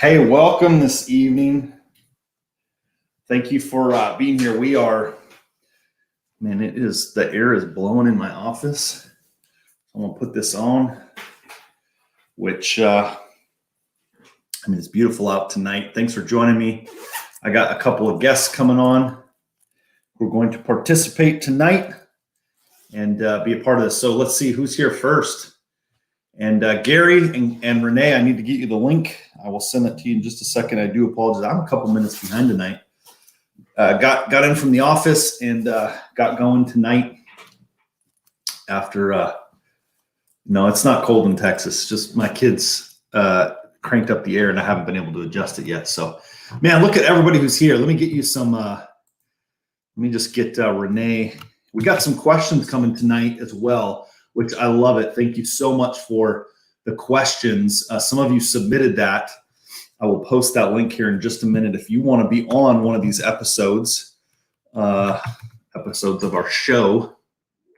Hey, welcome this evening. Thank you for being here. The air is blowing in my office. I'm gonna put this on, which, it's beautiful out tonight. Thanks for joining me. I got a couple of guests coming on who are going to participate tonight and be a part of this. So let's see who's here first. And Gary and Renee, I need to get you the link. I will send it to you in just a second. I do apologize. I'm a couple minutes behind tonight. Got in from the office and got going tonight after, no, it's not cold in Texas. It's just my kids cranked up the air and I haven't been able to adjust it yet. So, man, look at everybody who's here. Let me get you some, let me just get Renee. We got some questions coming tonight as well, which I love it. Thank you so much for the questions. Some of you submitted that. I will post that link here in just a minute. If you want to be on one of these episodes of our show,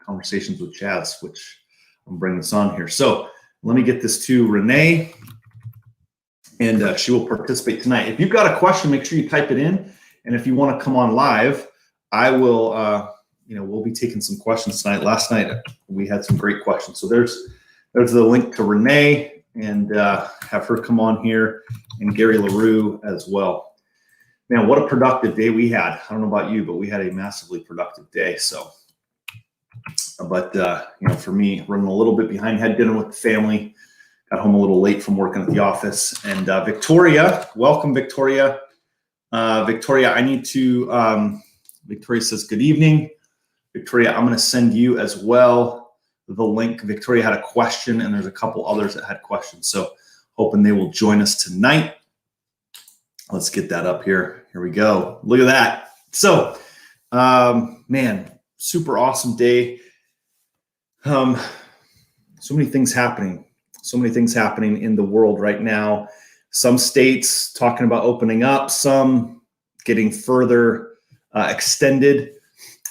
Conversations with Chaz, which I'm bringing this on here. So let me get this to Renee, and she will participate tonight. If you've got a question, make sure you type it in. And if you want to come on live, I will, we'll be taking some questions tonight. Last night, we had some great questions. So there's the link to Renee, and have her come on here, and Gary LaRue as well. Man, what a productive day we had. I don't know about you, but we had a massively productive day. So, but for me, running a little bit behind, had dinner with the family, got home a little late from working at the office. And Victoria, welcome, Victoria. Victoria, I need to, Victoria says, good evening. Victoria, I'm going to send you as well the link. Victoria had a question, and there's a couple others that had questions. So hoping they will join us tonight. Let's get that up here. Here we go. Look at that. So, man, super awesome day. So many things happening. So many things happening in the world right now. Some states talking about opening up, some getting further extended,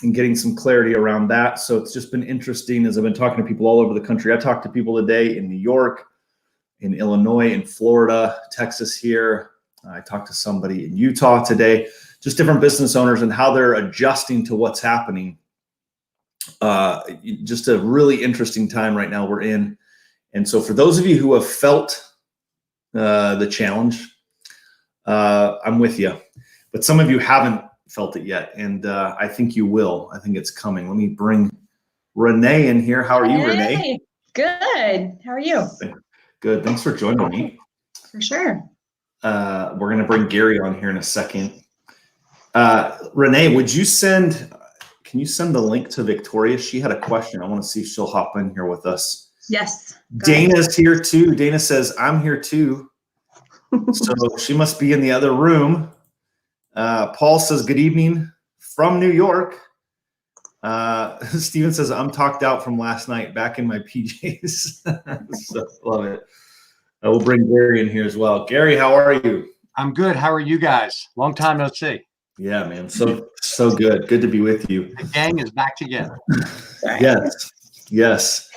and getting some clarity around that. So it's just been interesting as I've been talking to people all over the country. I talked to people today in New York, in Illinois, in Florida, Texas here. I talked to somebody in Utah today, just different business owners and how they're adjusting to what's happening. Just a really interesting time right now we're in. And so for those of you who have felt the challenge, I'm with you. But some of you haven't felt it yet, and I think you will. I think it's coming. Let me bring Renee in here. How are you, Renee? Good. How are you? Good. Thanks for joining me. For sure. We're going to bring Gary on here in a second. Renee, can you send the link to Victoria? She had a question. I want to see if she'll hop in here with us. Yes. Dana's here too. Dana says, I'm here too. So she must be in the other room. Paul says, good evening from New York. Steven says, I'm talked out from last night, back in my PJs. So, love it. I will bring Gary in here as well. Gary, how are you? I'm good. How are you guys? Long time no see. Yeah, man. So good. Good to be with you. The gang is back together. Yes.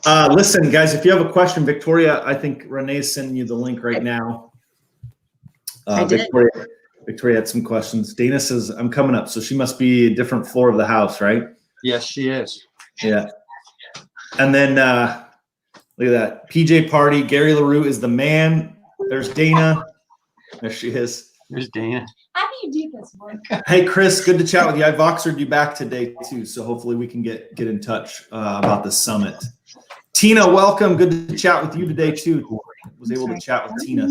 Listen, guys, if you have a question, Victoria, I think Renee's sending you the link right now. I did. Victoria had some questions. Dana says, I'm coming up. So she must be a different floor of the house, right? Yes, she is. Yeah. And then look at that. PJ Party. Gary LaRue is the man. There's Dana. There she is. There's Dana. How do you do this one? Hey, Chris, good to chat with you. I Voxered you back today, too. So hopefully we can get in touch about the summit. Tina, welcome. Good to chat with you today, too. Was able to chat with Tina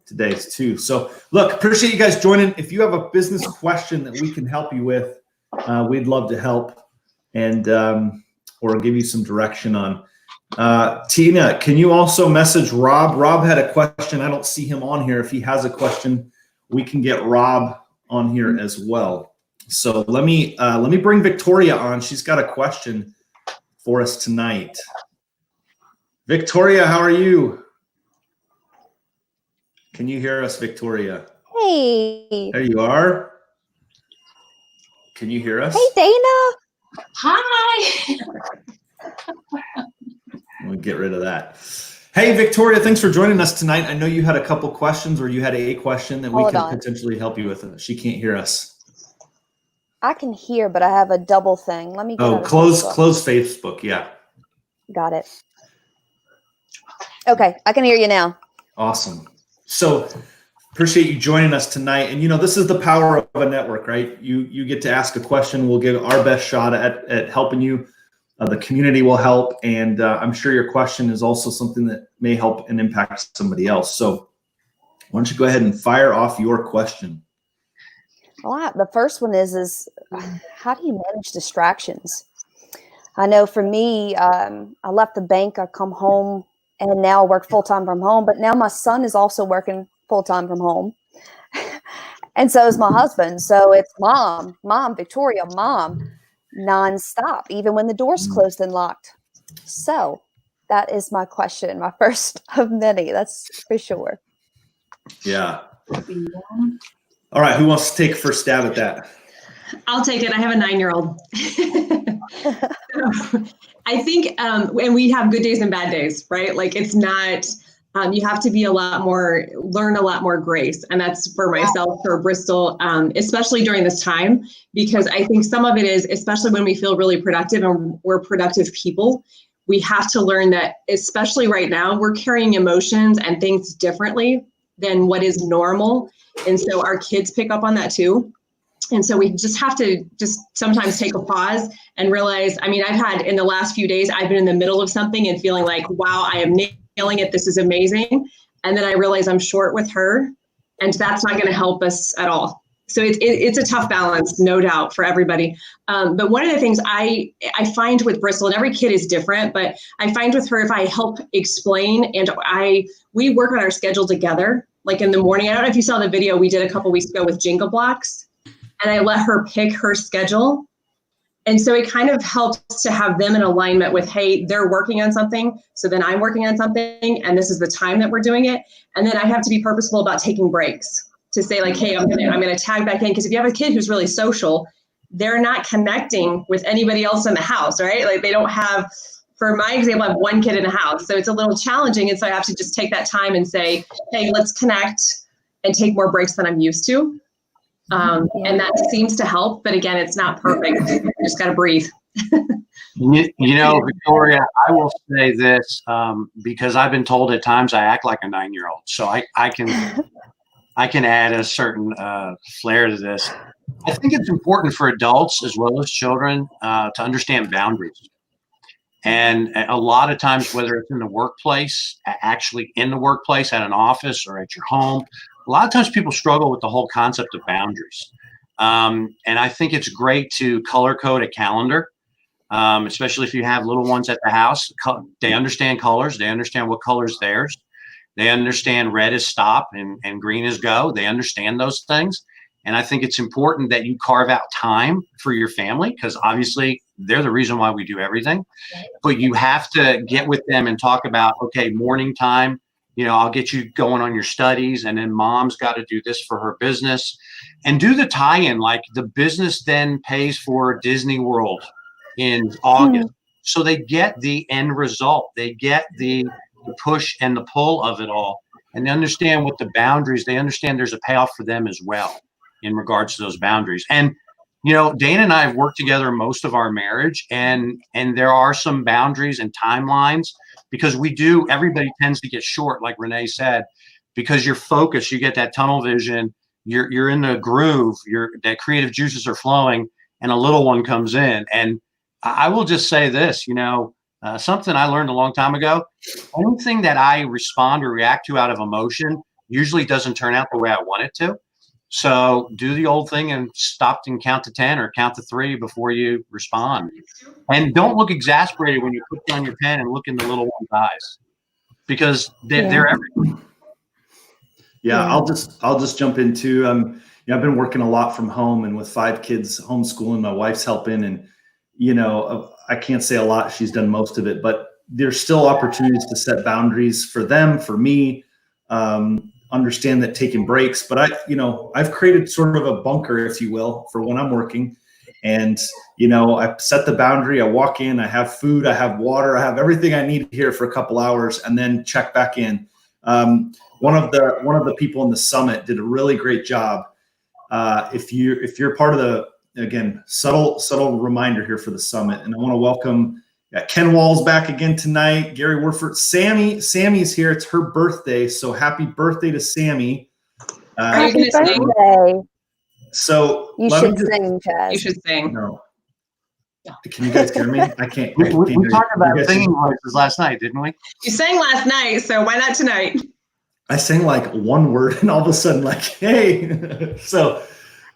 today too. So look, appreciate you guys joining. If you have a business question that we can help you with, we'd love to help and or give you some direction on. Tina, can you also message Rob? Rob had a question. I don't see him on here. If he has a question, we can get Rob on here as well. So let me bring Victoria on. She's got a question for us tonight. Victoria, how are you? Can you hear us, Victoria? Hey. There you are. Can you hear us? Hey, Dana. Hi. Let me get rid of that. Hey, Victoria, thanks for joining us tonight. I know you had a couple questions, or you had a question that we Hold can on. potentially help you with. She can't hear us. I can hear, but I have a double thing. Let me get out Oh, of close Facebook. Facebook. Yeah. Got it. Okay, I can hear you now. Awesome. So appreciate you joining us tonight. And this is the power of a network, right? You get to ask a question. We'll give our best shot at helping you. The community will help. And I'm sure your question is also something that may help and impact somebody else. So why don't you go ahead and fire off your question? Well, the first one is how do you manage distractions? I know for me, I left the bank, I come home, and now I work full-time from home, but now my son is also working full-time from home. And so is my husband. So it's mom, Victoria, mom, nonstop, even when the door's closed and locked. So that is my question, my first of many, that's for sure. Yeah. All right. Who wants to take first stab at that? I'll take it. I have a 9-year-old. I think, and we have good days and bad days, right? Like it's not, you have to be learn a lot more grace. And that's for myself, for Bristol, especially during this time, because I think some of it is, especially when we feel really productive and we're productive people, we have to learn that, especially right now, we're carrying emotions and things differently than what is normal. And so our kids pick up on that too. And so we just have to sometimes take a pause and realize, I mean, I've had in the last few days, I've been in the middle of something and feeling like, wow, I am nailing it. This is amazing. And then I realize I'm short with her, and that's not going to help us at all. So it's a tough balance, no doubt, for everybody. But one of the things I find with Bristol, and every kid is different, but I find with her, if I help explain and we work on our schedule together, like in the morning. I don't know if you saw the video we did a couple weeks ago with Jenga blocks, and I let her pick her schedule. And so it kind of helps to have them in alignment with, hey, they're working on something, so then I'm working on something, and this is the time that we're doing it. And then I have to be purposeful about taking breaks to say like, hey, I'm gonna tag back in, because if you have a kid who's really social, they're not connecting with anybody else in the house, right? Like they don't have, for my example, I have one kid in the house, so it's a little challenging. And so I have to just take that time and say, hey, let's connect and take more breaks than I'm used to. And that seems to help, but again, it's not perfect. You just got to breathe. Victoria, I will say this, because I've been told at times I act like a 9-year-old. So I can add a certain flair to this. I think it's important for adults as well as children to understand boundaries. And a lot of times, whether it's in the workplace, actually in the workplace, at an office, or at your home, a lot of times people struggle with the whole concept of boundaries. And I think it's great to color code a calendar, especially if you have little ones at the house. They understand colors. They understand what color is theirs. They understand red is stop and green is go. They understand those things. And I think it's important that you carve out time for your family, because obviously they're the reason why we do everything. But you have to get with them and talk about, okay, morning time, I'll get you going on your studies, and then mom's got to do this for her business, and do the tie-in. Like the business then pays for Disney World in August. So they get the end result. They get the push and the pull of it all, and they understand what the boundaries, they understand there's a payoff for them as well in regards to those boundaries. And Dana and I have worked together most of our marriage, and there are some boundaries and timelines, because everybody tends to get short, like Renee said, because you're focused, you get that tunnel vision, you're in the groove, that creative juices are flowing, and a little one comes in. And I will just say this, something I learned a long time ago, anything that I respond or react to out of emotion usually doesn't turn out the way I want it to. So do the old thing and stop and count to 10 or count to 3 before you respond. And don't look exasperated when you put down your pen and look in the little one's eyes, because they're everything. Yeah, I'll just jump into, I've been working a lot from home, and with 5 kids homeschooling, my wife's helping, and, I can't say a lot. She's done most of it, but there's still opportunities to set boundaries for them, for me, understand that taking breaks, but I've created sort of a bunker, if you will, for when I'm working. And, you know, I set the boundary. I walk in, I have food, I have water, I have everything I need here for a couple hours, and then check back in. One of the people in the summit did a really great job. If you're part of the, again, subtle reminder here for the summit, and I want to welcome Ken Wall's back again tonight. Gary Warford, Sammy's here. It's her birthday, so happy birthday to Sammy. Happy birthday. So you should sing, Chaz. You should sing. No. Can you guys hear me? I can't. We talked about singing voices last night, didn't we? You sang last night, so why not tonight? I sang like one word, and all of a sudden, like, hey. So,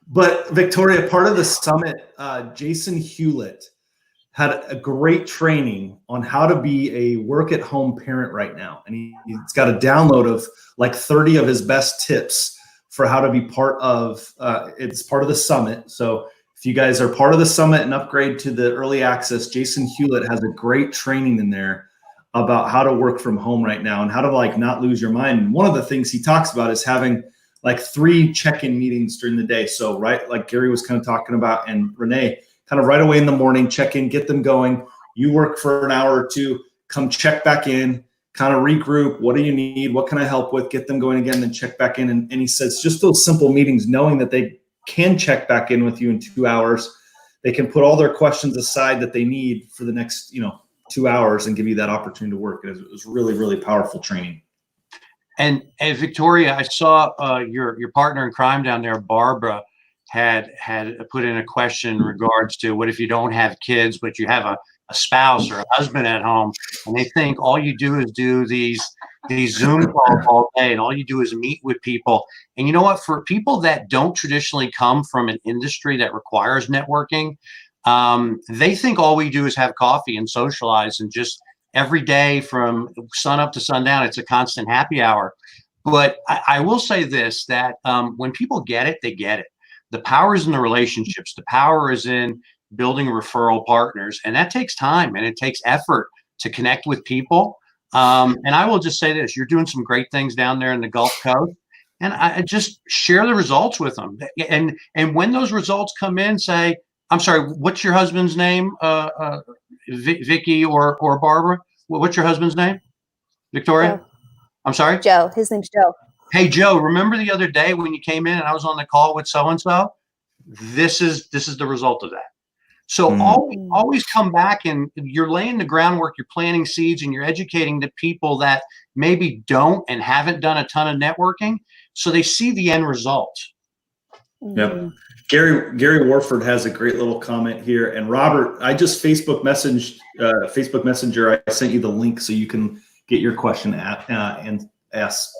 but Victoria, part of the summit, Jason Hewlett had a great training on how to be a work-at-home parent right now, and he's got a download of like 30 of his best tips for how to be part of. It's part of the summit, so. If you guys are part of the summit and upgrade to the early access, Jason Hewlett has a great training in there about how to work from home right now and how to like not lose your mind. And one of the things he talks about is having like 3 check-in meetings during the day. So right, like Gary was kind of talking about, and Renee, kind of right away in the morning, check in, get them going. You work for an hour or two, come check back in, kind of regroup. What do you need? What can I help with? Get them going again, then check back in. And he says just those simple meetings, knowing that they can check back in with you in 2 hours. They can put all their questions aside that they need for the next, 2 hours and give you that opportunity to work. It was really, really powerful training. And Victoria, I saw your partner in crime down there, Barbara, had put in a question in regards to what if you don't have kids, but you have a spouse or a husband at home, and they think all you do is do these Zoom calls all day, and all you do is meet with people. And you know what? For people that don't traditionally come from an industry that requires networking, they think all we do is have coffee and socialize, and just every day from sun up to sundown, it's a constant happy hour. But I will say this, that when people get it, they get it. The power is in the relationships. The power is in building referral partners, and that takes time and it takes effort to connect with people. And I will just say this, you're doing some great things down there in the Gulf Coast, and I just share the results with them. And when those results come in, say, I'm sorry, what's your husband's name? Vicky or Barbara? What's your husband's name? Victoria? Joe. I'm sorry? Joe. His name's Joe. Hey, Joe, remember the other day when you came in and I was on the call with so-and-so? This is the result of that. So always come back, and you're laying the groundwork, you're planting seeds, and you're educating the people that maybe don't and haven't done a ton of networking, so they see the end result. Yep. Gary Warford has a great little comment here. And Robert, I just Facebook Messenger, I sent you the link so you can get your question and asked.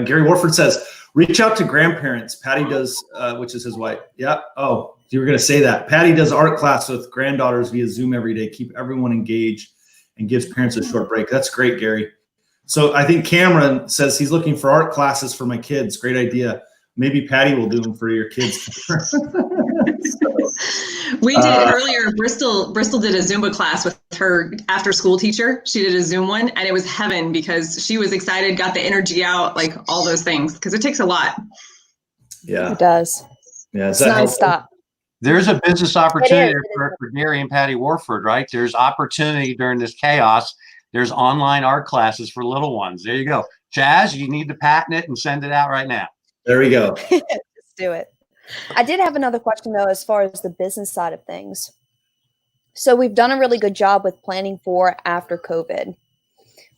Gary Warford says, reach out to grandparents. Patty does, which is his wife. Yeah. Oh, you were going to say that. Patty does art class with granddaughters via Zoom every day. Keep everyone engaged and gives parents a short break. That's great, Gary. So I think Cameron says he's looking for art classes for my kids. Great idea. Maybe Patty will do them for your kids. We did earlier. Bristol did a Zumba class with her after school teacher. She did a Zoom one, and it was heaven because she was excited, got the energy out, like all those things, because it takes a lot. Yeah, it does. Yeah, it's nonstop. There's a business opportunity for Gary and Patty Warford, right? There's opportunity during this chaos. There's online art classes for little ones. There you go. Chaz, you need to patent it and send it out right now. There we go. Let's do it. I did have another question, though, as far as the business side of things. So we've done a really good job with planning for after COVID.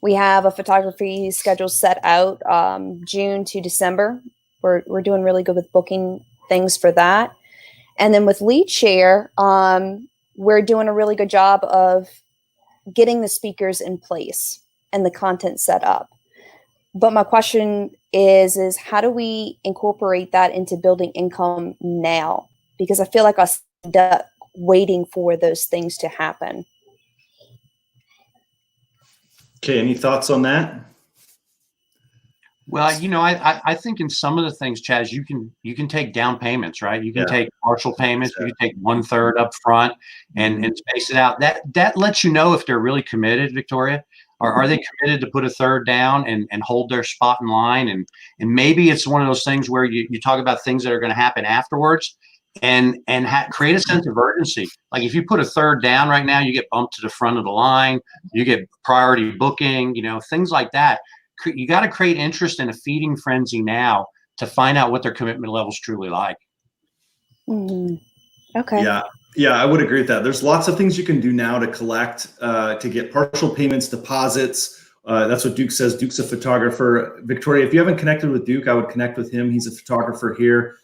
We have a photography schedule set out June to December. We're doing really good with booking things for that. And then with LeadShare, we're doing a really good job of getting the speakers in place and the content set up. But my question is how do we incorporate that into building income now? Because I feel like I'm stuck waiting for those things to happen. Okay, any thoughts on that? Well, I think in some of the things, Chaz, you can take down payments, right? You can take partial payments. You can take 1/3 up front and space it out. That lets you know if they're really committed, Victoria. Are they committed to put 1/3 down and hold their spot in line? And maybe it's one of those things where you talk about things that are going to happen afterwards. create a sense of urgency. Like if you put a third down right now, you get bumped to the front of the line, you get priority booking, things like that. You got to create interest in a feeding frenzy now to find out what their commitment level is truly like. Mm-hmm. Okay. Yeah, I would agree with that. There's lots of things you can do now to collect, to get partial payments, deposits. That's what Duke says. Duke's a photographer. Victoria, if you haven't connected with Duke, I would connect with him. He's a photographer here.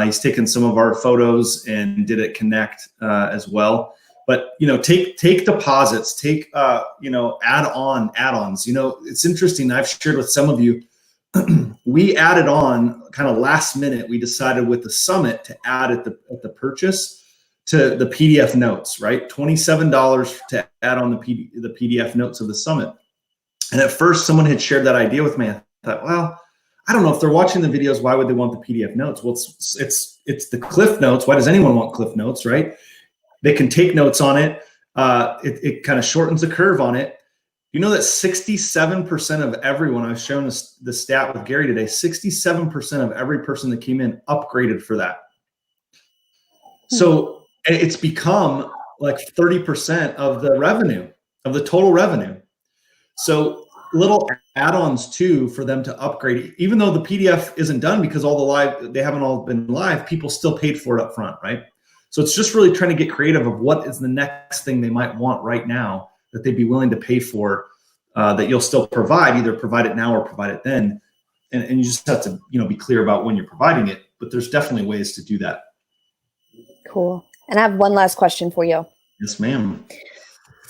He's taken some of our photos and did it Connect as well. But take deposits, take add-ons. It's interesting. I've shared with some of you. We added on kind of last minute. We decided with the summit to add at the purchase to the PDF notes, right? $27 to add on the PDF notes of the summit. And at first, someone had shared that idea with me. I thought, well, I don't know if they're watching the videos. Why would they want the PDF notes? Well, it's the Cliff Notes. Why does anyone want Cliff Notes, right? They can take notes on it. It kind of shortens the curve on it. You know that 67% of everyone, I was showing the stat with Gary today, 67% of every person that came in upgraded for that. So it's become like 30% of the revenue, of the total revenue. So little add-ons too for them to upgrade, even though the PDF isn't done because they haven't all been live, people still paid for it up front, right? So it's just really trying to get creative of what is the next thing they might want right now that they'd be willing to pay for, that you'll still provide, either provide it now or provide it then. And you just have to, be clear about when you're providing it, but there's definitely ways to do that. Cool. And I have one last question for you. Yes, ma'am.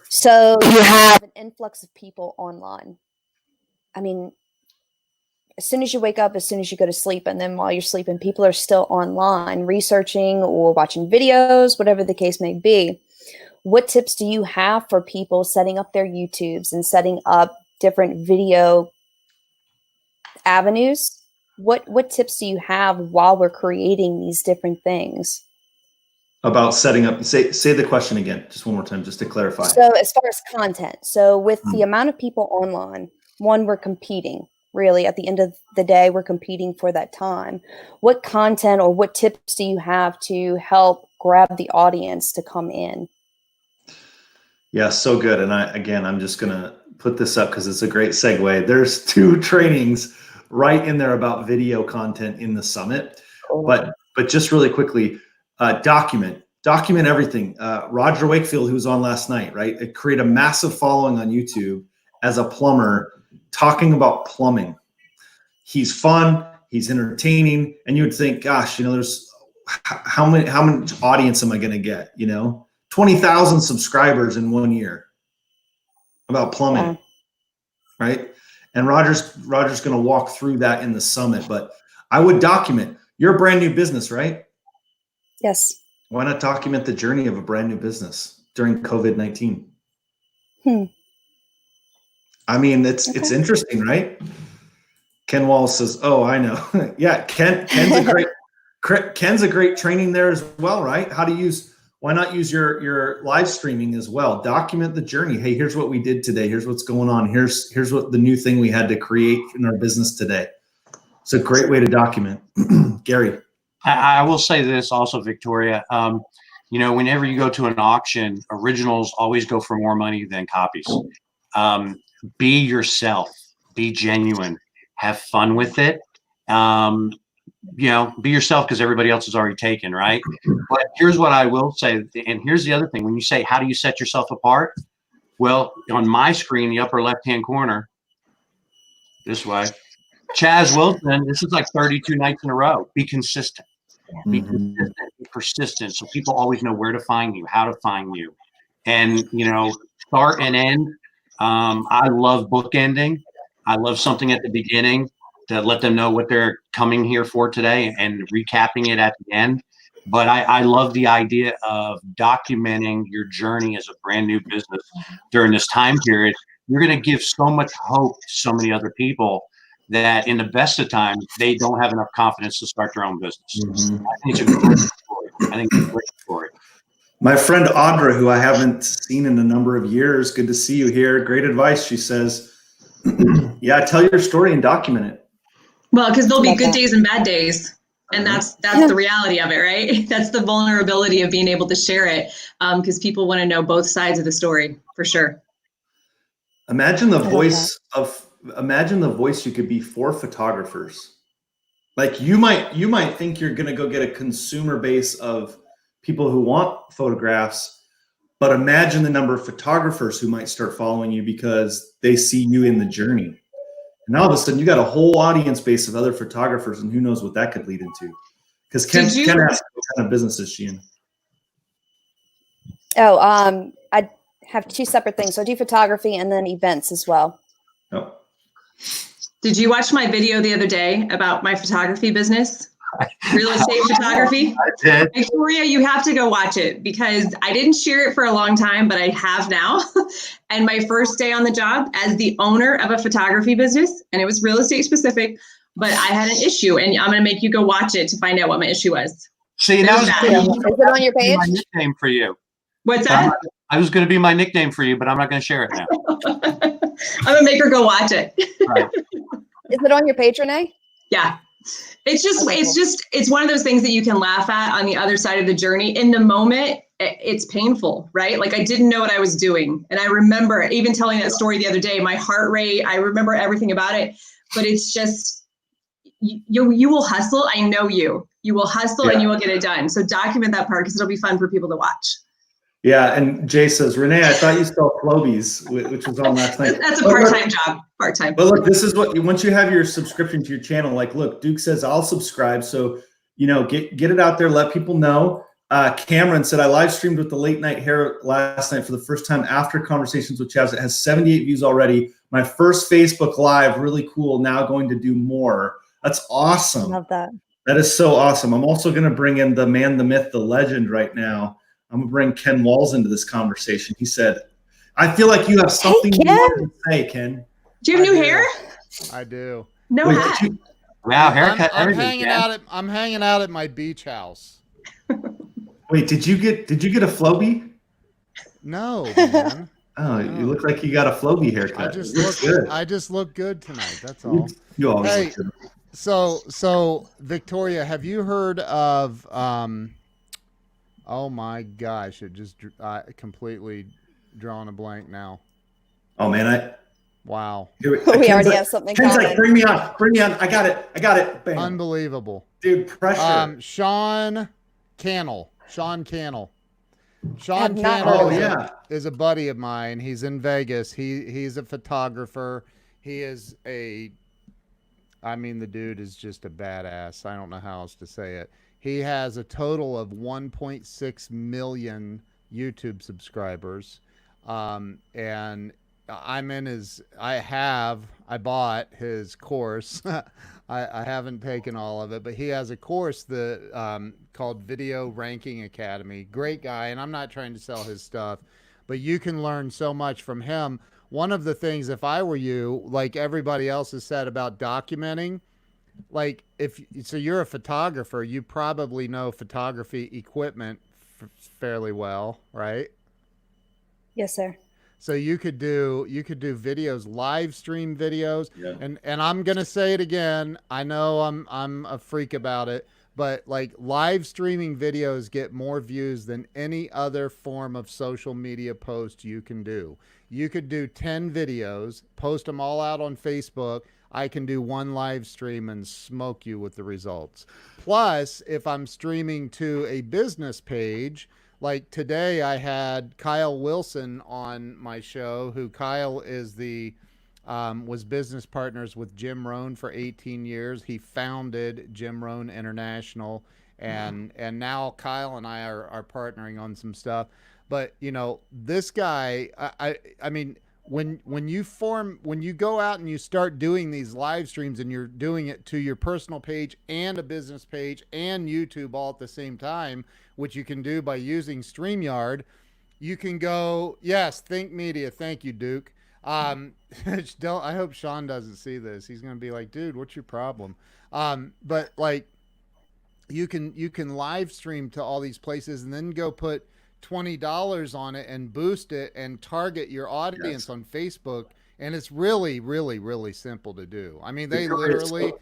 So you have an influx of people online. I mean, as soon as you wake up, as soon as you go to sleep, and then while you're sleeping, people are still online researching or watching videos, whatever the case may be. What tips do you have for people setting up their YouTubes and setting up different video avenues? What tips do you have while we're creating these different things? About setting up, say the question again, just one more time, just to clarify. So as far as content, so with the amount of people online, one, we're competing. Really, at the end of the day, we're competing for that time. What content or what tips do you have to help grab the audience to come in? Yeah, so good. And I'm just going to put this up because it's a great segue. There's 2 trainings right in there about video content in the summit. Cool. But just really quickly, document everything. Roger Wakefield, who was on last night, right? Create a massive following on YouTube as a plumber talking about plumbing. He's fun, he's entertaining, and you would think, gosh, there's how much audience am I going to get? 20,000 subscribers in 1 year about plumbing, right? And Roger's going to walk through that in the summit. But I would document. You're a brand new business, right? Yes. Why not document the journey of a brand new business during COVID-19? I mean, it's interesting, right? Ken Wallace says, "Oh, I know." Yeah, Ken's a great training there as well, right? Why not use your live streaming as well? Document the journey. Hey, here's what we did today. Here's what's going on. Here's what the new thing we had to create in our business today. It's a great way to document. Gary. I will say this also, Victoria. Whenever you go to an auction, originals always go for more money than copies. Be yourself, be genuine, have fun with it. Be yourself because everybody else is already taken, right? But here's what I will say, and here's the other thing. When you say, how do you set yourself apart? Well, on my screen, the upper left-hand corner, this way, Chaz Wilson, this is like 32 nights in a row. Be consistent. Be consistent, be persistent, so people always know where to find you, how to find you. And, start and end. I love bookending. I love something at the beginning to let them know what they're coming here for today and recapping it at the end. But I love the idea of documenting your journey as a brand new business during this time period. You're going to give so much hope to so many other people that in the best of times, they don't have enough confidence to start their own business. I think it's a great story. My friend Audra, who I haven't seen in a number of years, good to see you here. Great advice. She says, yeah, tell your story and document it. Well, because there'll be good days and bad days. And that's the reality of it, right? That's the vulnerability of being able to share it, because people want to know both sides of the story, for sure. Imagine the voice you could be for photographers. Like you might think you're going to go get a consumer base of people who want photographs, but imagine the number of photographers who might start following you because they see you in the journey. And all of a sudden, you got a whole audience base of other photographers, and who knows what that could lead into. Because Ken asked what kind of business is she in? Oh, I have two separate things. So I do photography and then events as well. Oh. Did you watch my video the other day about my photography business? Real estate photography? I did. Victoria, you have to go watch it, because I didn't share it for a long time, but I have now. And my first day on the job as the owner of a photography business, and it was real estate specific, but I had an issue, and I'm going to make you go watch it to find out what my issue was. See, that was Is it on your page? my nickname for you. What's that? I was going to be my nickname for you, but I'm not going to share it now. I'm going to make her go watch it. Right. Is it on your page, Renee? Yeah. It's one of those things that you can laugh at on the other side of the journey. In the moment, it's painful, right? Like, I didn't know what I was doing. And I remember even telling that story the other day, my heart rate, I remember everything about it, but it's just, you will hustle. I know you will hustle and you will get it done. So document that part, because it'll be fun for people to watch. Yeah, and Jay says, Renee, I thought you spelled Flobies, which was on last night. That's a part-time job. Part-time. But look, this is what, once you have your subscription to your channel, like, look, Duke says, I'll subscribe. So, get it out there, let people know. Cameron said, I live streamed with the Late Night Hair last night for the first time after Conversations with Chaz. It has 78 views already. My first Facebook Live, really cool. Now going to do more. That's awesome. Love that. That is so awesome. I'm also going to bring in the man, the myth, the legend right now. I'm going to bring Ken Walls into this conversation. He said, I feel like you have something you want to say, Ken. Do you have new hair? I do. No hat. Wow, haircut. I'm hanging out at my beach house. Wait, did you get a Flowbee? No, man. Oh, No. You look like you got a Flowbee haircut. I just look good tonight. That's all. You always Hey, look good. So Victoria, have you heard of oh my gosh, it just completely drawn a blank now. Oh man, Wow. We already have something Ken's common. like, bring me on. I got it. Bam. Unbelievable. Dude, pressure. Sean Cannell. Sean Have not Cannell heard is a buddy of mine. He's in Vegas. He's a photographer. The dude is just a badass. I don't know how else to say it. He has a total of 1.6 million YouTube subscribers. And I bought his course. I haven't taken all of it, but he has a course that called Video Ranking Academy. Great guy, and I'm not trying to sell his stuff, but you can learn so much from him. One of the things, if I were you, like everybody else has said about documenting, like so you're a photographer, you probably know photography equipment fairly well, right? Yes, sir. So you could do videos, live stream videos, Yeah. and I'm gonna say it again. I know I'm a freak about it, but like live streaming videos get more views than any other form of social media post you can do. You could do 10 videos, post them all out on Facebook. I can do one live stream and smoke you with the results. Plus, if I'm streaming to a business page, like today I had Kyle Wilson on my show, who Kyle is was business partners with Jim Rohn for 18 years. He founded Jim Rohn International, and now Kyle and I are partnering on some stuff. But this guy, I mean, when you go out and you start doing these live streams and you're doing it to your personal page and a business page and YouTube all at the same time, which you can do by using StreamYard, you can go, yes, Think Media. Thank you, Duke. I hope Sean doesn't see this. He's going to be like, dude, what's your problem? But like you can live stream to all these places and then go put $20 on it and boost it and target your audience on Facebook. And it's really, really, really simple to do. I mean, they literally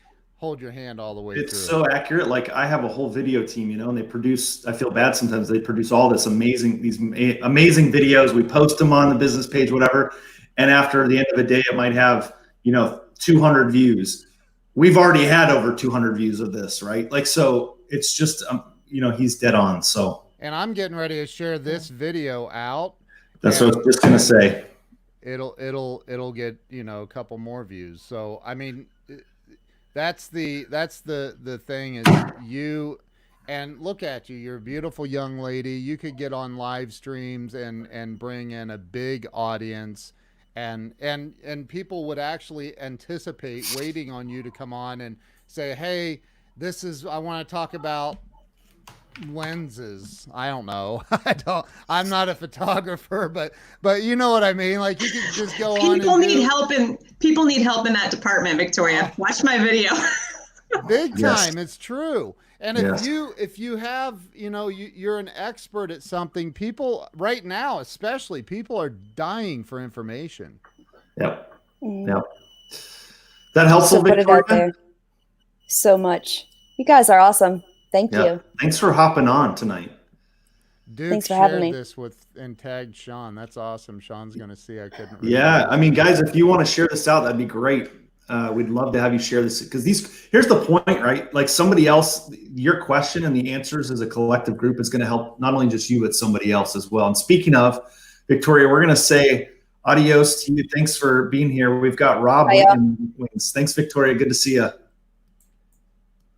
hold your hand all the way It's through. so accurate. Like I have a whole video team, and they produce, I feel bad sometimes, they produce all these amazing videos. We post them on the business page, whatever. And after the end of the day, it might have, 200 views. We've already had over 200 views of this, right? Like, so it's just, he's dead on. So. And I'm getting ready to share this video out. That's what I was just going to say. It'll get, a couple more views. So, I mean, that's the thing is and look at you. You're a beautiful young lady. You could get on live streams and bring in a big audience, and people would actually anticipate waiting on you to come on and say, hey, I want to talk about lenses. I don't know. I'm not a photographer, but you know what I mean? Like, you could just go on. People need help in that department, Victoria. Watch my video. Big time. Yes. It's true. And if you have, you're an expert at something, people right now, especially, people are dying for information. Yep. Yep. That helpful, So put it out Victoria? there so much. You guys are awesome. Thank you. Thanks for hopping on tonight. Dude, Thanks for having me. this and tagged Sean. That's awesome. Sean's going to see. I couldn't. Yeah. I mean, guys, if you want to share this out, that'd be great. We'd love to have you share this, because here's the point, right? Like, somebody else, your question and the answers as a collective group is going to help not only just you, but somebody else as well. And speaking of, Victoria, we're going to say adios to you. Thanks for being here. We've got Rob Wings. Thanks, Victoria. Good to see you.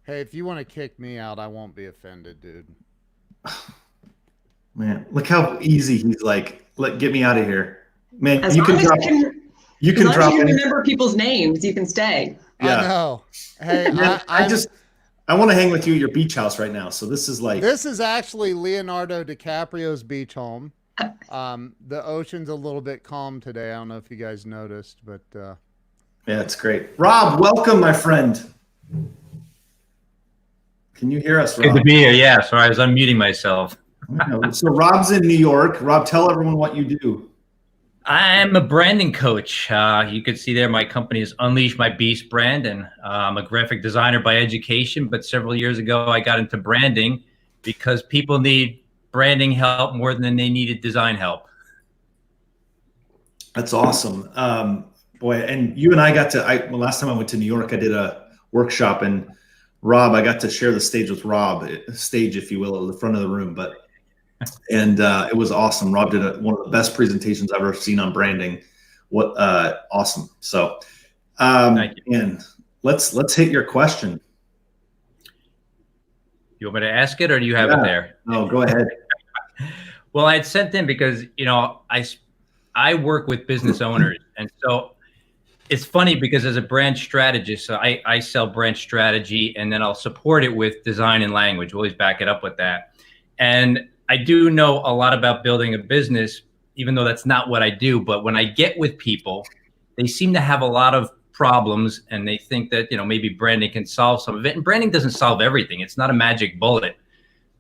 Hey, if you want to kick me out, I won't be offended, dude. Man, look how easy he's like, get me out of here. Man, As you long can as drop. You can drop in. remember people's names, you can stay. Yeah. I know. Hey, I want to hang with you at your beach house right now. So this is like. This is actually Leonardo DiCaprio's beach home. The ocean's a little bit calm today. I don't know if you guys noticed, but Yeah, it's great. Rob, welcome, my friend. Can you hear us, Rob? Good to be here. Yeah, sorry, I was unmuting myself. So Rob's in New York. Rob, tell everyone what you do. I'm a branding coach. You could see there my company is Unleash My Beast brand, and I'm a graphic designer by education. But several years ago, I got into branding because people need branding help more than they needed design help. That's awesome. Boy, and you and I got to, last time I went to New York, I did a workshop, and Rob, I got to share the stage with Rob, stage, if you will, at the front of the room. And it was awesome. Rob did one of the best presentations I've ever seen on branding. Awesome. So, Thank you. and let's hit your question. You want me to ask it, or do you have it there? No, go ahead. Well, I had sent in because, I work with business owners. And so it's funny because as a brand strategist, so I sell brand strategy, and then I'll support it with design and language. Always back it up with that. And I do know a lot about building a business, even though that's not what I do. But when I get with people, they seem to have a lot of problems, and they think that, maybe branding can solve some of it. And branding doesn't solve everything. It's not a magic bullet.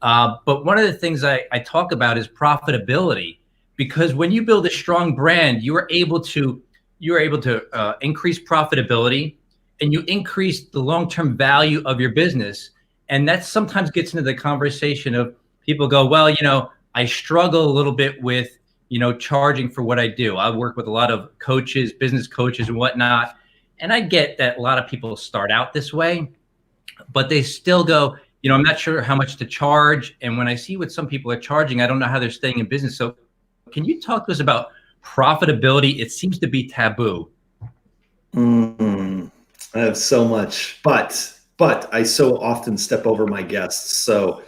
But one of the things I talk about is profitability, because when you build a strong brand, you are able to increase profitability, and you increase the long-term value of your business. And that sometimes gets into the conversation of people go, well, I struggle a little bit with, charging for what I do. I work with a lot of coaches, business coaches and whatnot. And I get that a lot of people start out this way, but they still go, I'm not sure how much to charge. And when I see what some people are charging, I don't know how they're staying in business. So can you talk to us about profitability? It seems to be taboo. I have so much, but I so often step over my guests. So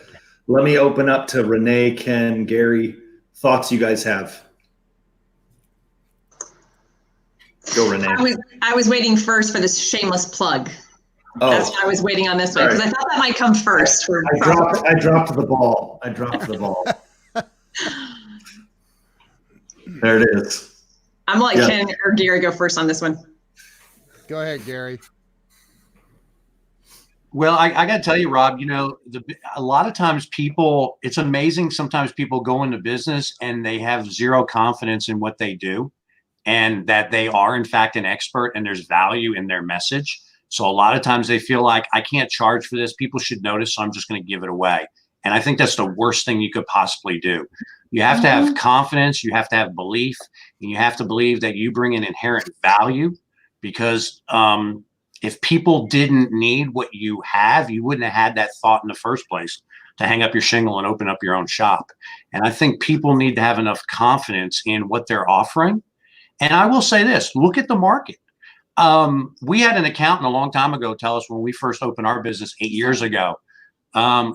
let me open up to Renee, Ken, Gary. Thoughts you guys have? Go, Renee. I was waiting first for this shameless plug. Oh, That's why I was waiting on this one, because I thought that might come first. I dropped the ball. There it is. I'm gonna let Ken or Gary go first on this one. go ahead, Gary. Well, I got to tell you, Rob, a lot of times it's amazing. Sometimes people go into business and they have zero confidence in what they do, and that they are in fact an expert, and there's value in their message. So a lot of times they feel like I can't charge for this. People should notice, so I'm just going to give it away. And I think that's the worst thing you could possibly do. You have to have confidence, you have to have belief, and you have to believe that you bring an inherent value, because if people didn't need what you have, you wouldn't have had that thought in the first place to hang up your shingle and open up your own shop. And I think people need to have enough confidence in what they're offering. And I will say this, look at the market. We had an accountant a long time ago tell us when we first opened our business 8 years ago,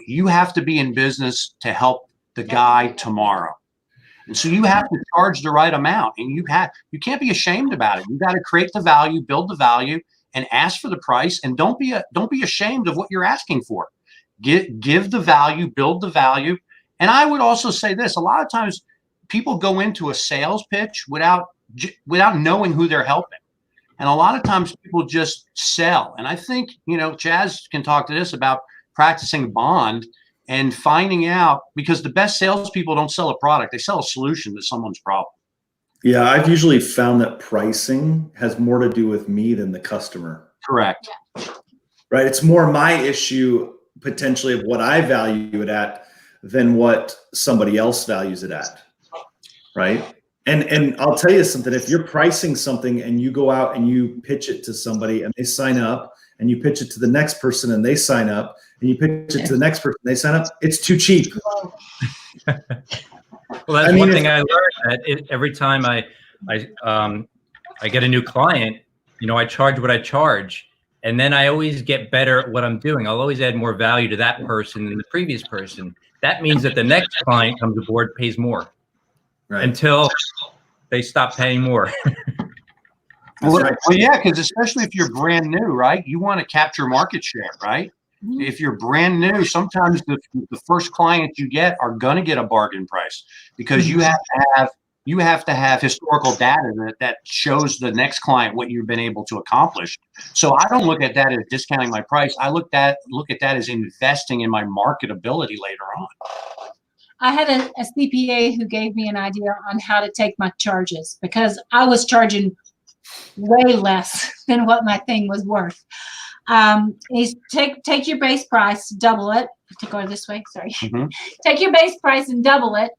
you have to be in business to help the guy tomorrow. And so you have to charge the right amount, and you can't be ashamed about it. You got to create the value, build the value, and ask for the price. And don't be ashamed of what you're asking for. Give the value, build the value. And I would also say this, a lot of times people go into a sales pitch without knowing who they're helping. And a lot of times people just sell. And I think, Chaz can talk to this about practicing bond and finding out, because the best salespeople don't sell a product, they sell a solution to someone's problem. Yeah, I've usually found that pricing has more to do with me than the customer. Correct. Right? It's more my issue potentially of what I value it at than what somebody else values it at. Right? And I'll tell you something, if you're pricing something and you go out and you pitch it to somebody and they sign up, and you pitch it to the next person and they sign up, and you pitch it to the next person, they sign up, it's too cheap. Well, that's one thing I learned, that every time I get a new client, I charge what I charge, and then I always get better at what I'm doing. I'll always add more value to that person than the previous person. That means that the next client comes aboard, pays more, right, until they stop paying more. Well, yeah, because especially if you're brand new, right? You want to capture market share, right? Mm-hmm. If you're brand new, sometimes the first client you get are going to get a bargain price, because you have to have historical data that shows the next client what you've been able to accomplish. So I don't look at that as discounting my price. I look at that as investing in my marketability later on. I had a CPA who gave me an idea on how to take my charges, because I was charging way less than what my thing was worth. Is take your base price, double it. To go this way, sorry. Mm-hmm. Take your base price and double it,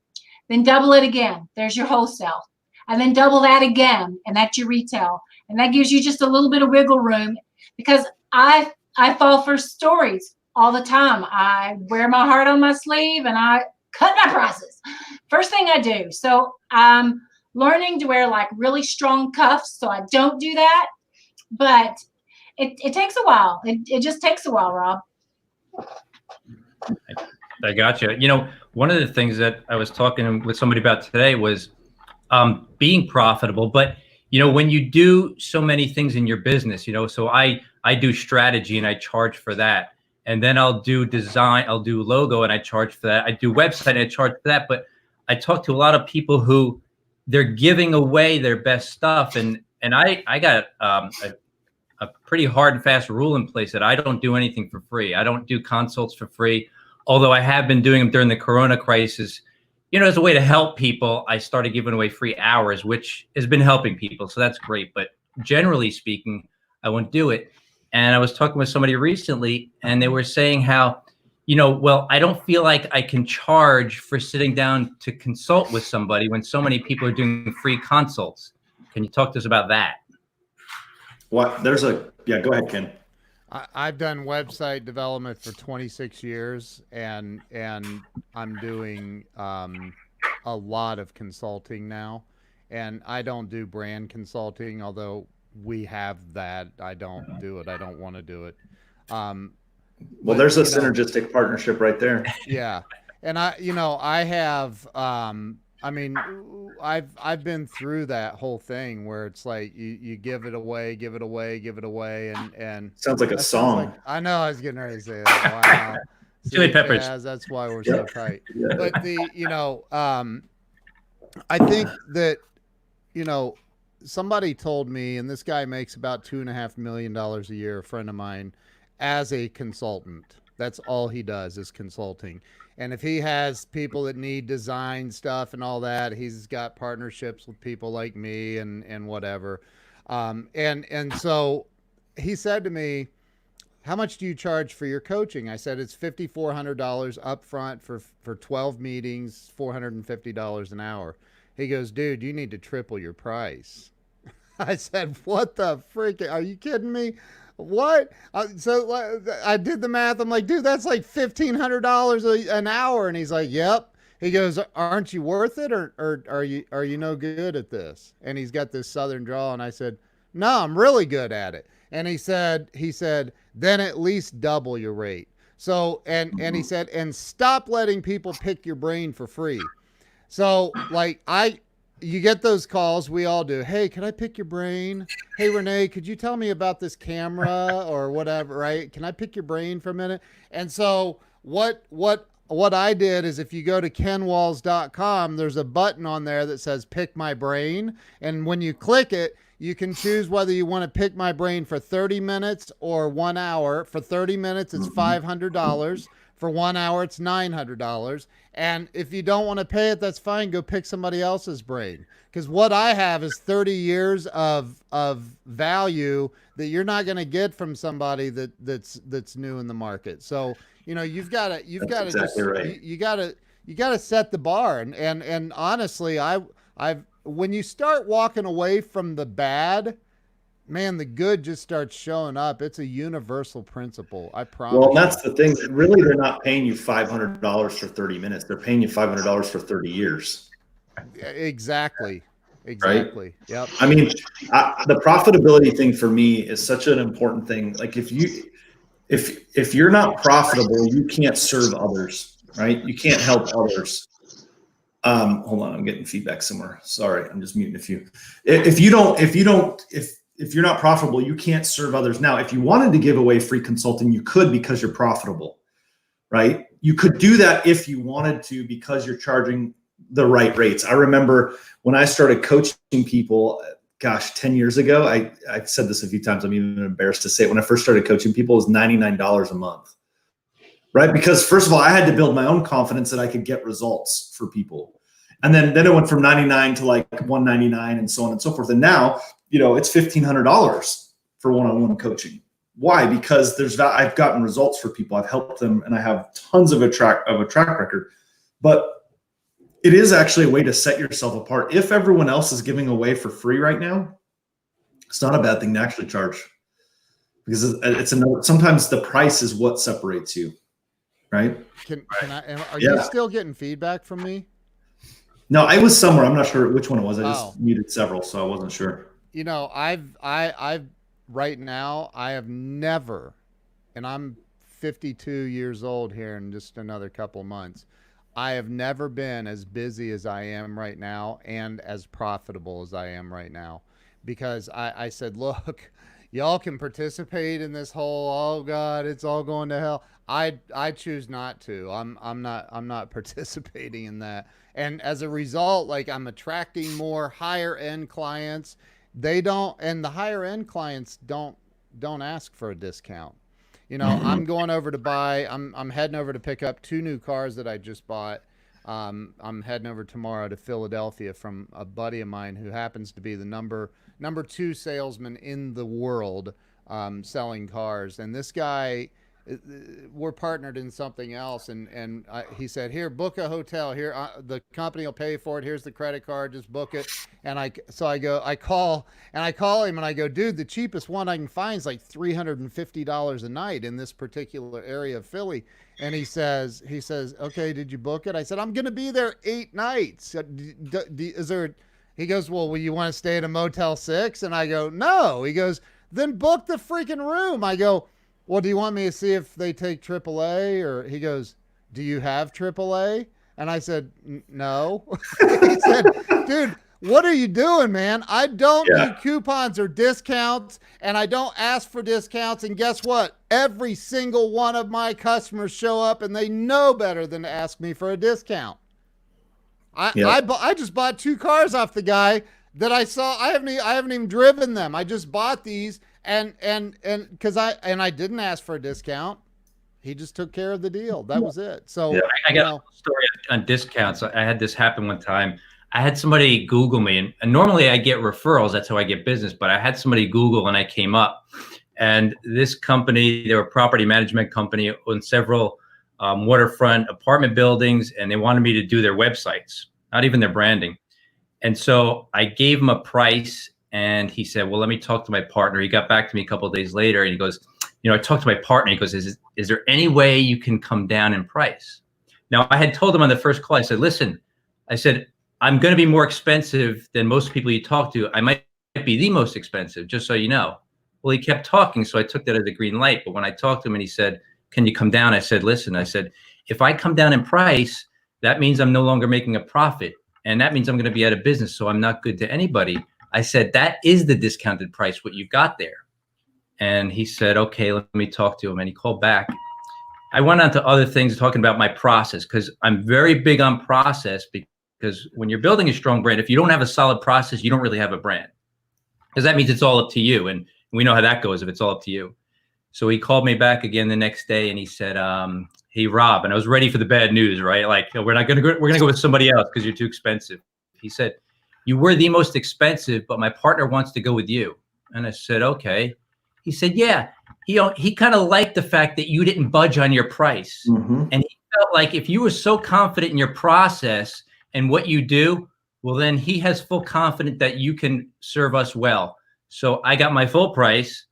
then double it again. There's your wholesale, and then double that again, and that's your retail. And that gives you just a little bit of wiggle room, because I fall for stories all the time. I wear my heart on my sleeve, and I cut my prices first thing I do. So I'm learning to wear like really strong cuffs, so I don't do that. But it takes a while. It just takes a while, Rob. I got you. One of the things that I was talking with somebody about today was being profitable. But, when you do so many things in your business, so I do strategy and I charge for that. And then I'll do design, I'll do logo and I charge for that. I do website and I charge for that. But I talk to a lot of people who they're giving away their best stuff. And I got a pretty hard and fast rule in place that I don't do anything for free. I don't do consults for free, although I have been doing them during the Corona crisis. As a way to help people, I started giving away free hours, which has been helping people. So that's great. But generally speaking, I won't do it. And I was talking with somebody recently, and they were saying how, well, I don't feel like I can charge for sitting down to consult with somebody when so many people are doing free consults. Can you talk to us about that? What? Go ahead, Ken. I've done website development for 26 years, and I'm doing a lot of consulting now. And I don't do brand consulting, although we have that. I don't do it. I don't want to do it. Well, there's a synergistic partnership right there. Yeah. And I have, I've been through that whole thing where it's like you give it away. And sounds like a song. I know, I was getting ready to say that. Wow. Chili Peppers. Yeah, that's why we're so tight. Yeah. But I think that, somebody told me, and this guy makes about $2.5 million a year, a friend of mine, as a consultant. That's all he does is consulting. And if he has people that need design stuff and all that, he's got partnerships with people like me and whatever. And so he said to me, how much do you charge for your coaching? I said, it's $5,400 up front for 12 meetings, $450 an hour. He goes, dude, you need to triple your price. I said, what the freak? Are you kidding me? What? So I did the math. I'm like, dude, that's like $1,500 an hour. And he's like, yep. He goes, aren't you worth it? Or are you no good at this? And he's got this Southern drawl. And I said, no, I'm really good at it. And he said, then at least double your rate. So, and he said, and stop letting people pick your brain for free. So like you get those calls. We all do. Hey, can I pick your brain? Hey, Renee, could you tell me about this camera or whatever, right? Can I pick your brain for a minute? And so what I did is, if you go to kenwalls.com, there's a button on there that says pick my brain. And when you click it, you can choose whether you want to pick my brain for 30 minutes or 1 hour. For 30 minutes, it's $500. For 1 hour, it's $900. And if you don't want to pay it, that's fine. Go pick somebody else's brain. Because what I have is 30 years of value that you're not going to get from somebody that's new in the market. So, you know, you've got to exactly right. you got to set the bar. And honestly, I've when you start walking away from the bad, man, the good just starts showing up. It's a universal principle. I promise. Well, that's the thing. Really, they're not paying you $500 for 30 minutes. They're paying you $500 for 30 years. Exactly. Right? Yep. I mean, the profitability thing for me is such an important thing. Like if you're not profitable, you can't serve others, right? You can't help others. Hold on, I'm getting feedback somewhere. Sorry, I'm just muting a few. If you're not profitable, you can't serve others. Now, if you wanted to give away free consulting, you could, because you're profitable, right? You could do that if you wanted to, because you're charging the right rates. I remember when I started coaching people, gosh, 10 years ago, I've said this a few times. I'm even embarrassed to say it. When I first started coaching people, it was $99 a month, right? Because first of all, I had to build my own confidence that I could get results for people. And then it went from 99 to like 199 and so on and so forth. And now, you know, it's $1,500 for one-on-one coaching. Why? Because I've gotten results for people. I've helped them, and I have tons of a track record. But it is actually a way to set yourself apart. If everyone else is giving away for free right now, it's not a bad thing to actually charge, because sometimes the price is what separates you, right? Are you still getting feedback from me? No, I was somewhere. I'm not sure which one it was. I just muted several, so I wasn't sure. You know, I've right now, I have never, and I'm 52 years old here in just another couple months. I have never been as busy as I am right now and as profitable as I am right now, because I said, look, y'all can participate in this whole, oh God, it's all going to hell. I choose not to. I'm not participating in that. And as a result, like, I'm attracting more higher end clients. And the higher end clients don't ask for a discount. You know, I'm going over to I'm heading over to pick up 2 new cars that I just bought. I'm heading over tomorrow to Philadelphia from a buddy of mine who happens to be the number 2 salesman in the world, selling cars. And this guy, we're partnered in something else. And he said, here, book a hotel here. The company will pay for it. Here's the credit card, just book it. And I call him and I go, dude, the cheapest one I can find is like $350 a night in this particular area of Philly. And he says, okay, did you book it? I said, I'm going to be there 8 nights. He goes, well, will you want to stay at a Motel 6? And I go, no. He goes, then book the freaking room. I go, well, do you want me to see if they take AAA? Or he goes, do you have AAA? And I said, no. He said, dude, what are you doing, man? I don't do coupons or discounts, and I don't ask for discounts. And guess what? Every single one of my customers show up, and they know better than to ask me for a discount. I just bought 2 cars off the guy that I saw. I haven't even driven them. I just bought these. And because I didn't ask for a discount, he just took care of the deal. That was it. So I got a story on discounts. I had this happen one time. I had somebody Google me, and normally I get referrals. That's how I get business. But I had somebody Google, and I came up, And this company, they were a property management company, owned several waterfront apartment buildings, and they wanted me to do their websites, not even their branding. And so I gave him a price, and he said, well, let me talk to my partner. He got back to me a couple of days later, and he goes, I talked to my partner. He goes, is there any way you can come down in price? Now, I had told him on the first call, I said, listen, I said, I'm going to be more expensive than most people you talk to. I might be the most expensive, just so you know. Well, he kept talking, so I took that as a green light. But when I talked to him and he said, can you come down? I said, listen, I said, if I come down in price, that means I'm no longer making a profit. And that means I'm going to be out of business. So I'm not good to anybody. I said, that is the discounted price, what you've got there. And he said, okay, let me talk to him. And he called back. I went on to other things talking about my process, because I'm very big on process, because when you're building a strong brand, if you don't have a solid process, you don't really have a brand, because that means it's all up to you. And we know how that goes if it's all up to you. So he called me back again the next day and he said, hey, Rob, and I was ready for the bad news, right? Like, we're going to go with somebody else because you're too expensive. He said, you were the most expensive, but my partner wants to go with you. And I said, okay. He said, yeah, he kind of liked the fact that you didn't budge on your price. Mm-hmm. And he felt like if you were so confident in your process and what you do, well, then he has full confidence that you can serve us well. So I got my full price,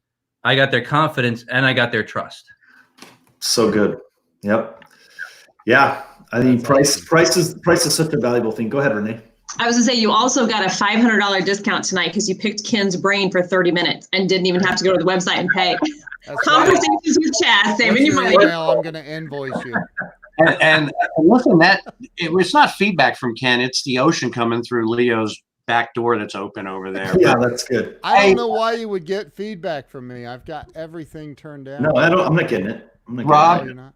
I got their confidence, and I got their trust. So good. Yep. Yeah. I mean, price is such a valuable thing. Go ahead, Renee. I was gonna say, you also got a $500 discount tonight because you picked Ken's brain for 30 minutes and didn't even have to go to the website and pay. Conversations with Chad, saving you money. Email, I'm going to invoice you. And listen, it's not feedback from Ken. It's the ocean coming through Leo's back door that's open over there. Yeah, that's good. I don't know why you would get feedback from me. I've got everything turned down. No, I'm not getting it. Rob, you're not.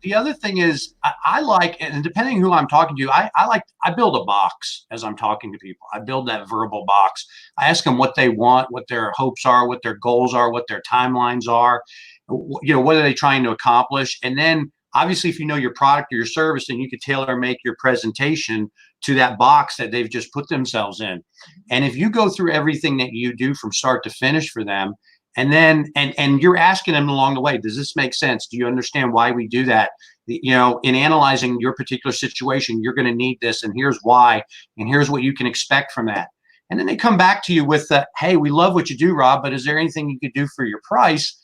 The other thing is I like, and depending who I'm talking to, I build a box as I'm talking to people. I build that verbal box. I ask them what they want, what their hopes are, what their goals are, what their timelines are, what are they trying to accomplish? And then obviously, if you know your product or your service, then you could tailor make your presentation to that box that they've just put themselves in. And if you go through everything that you do from start to finish for them, and then and you're asking them along the way, does this make sense? Do you understand why we do that? In analyzing your particular situation, you're going to need this, and here's why, and here's what you can expect from that. And then they come back to you with, hey, we love what you do, Rob, but is there anything you could do for your price?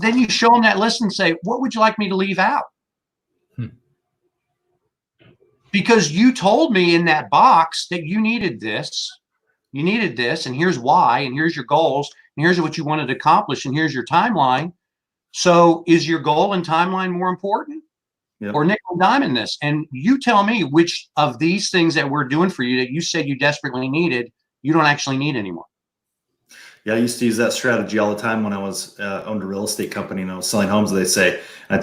Then you show them that list and say, what would you like me to leave out? Because you told me in that box that you needed this, and here's why, and here's your goals, and here's what you wanted to accomplish, and here's your timeline. So is your goal and timeline more important? Yep. Or nickel and dime this? And you tell me which of these things that we're doing for you that you said you desperately needed, you don't actually need anymore. Yeah, I used to use that strategy all the time when I was owned a real estate company and I was selling homes. I'd say,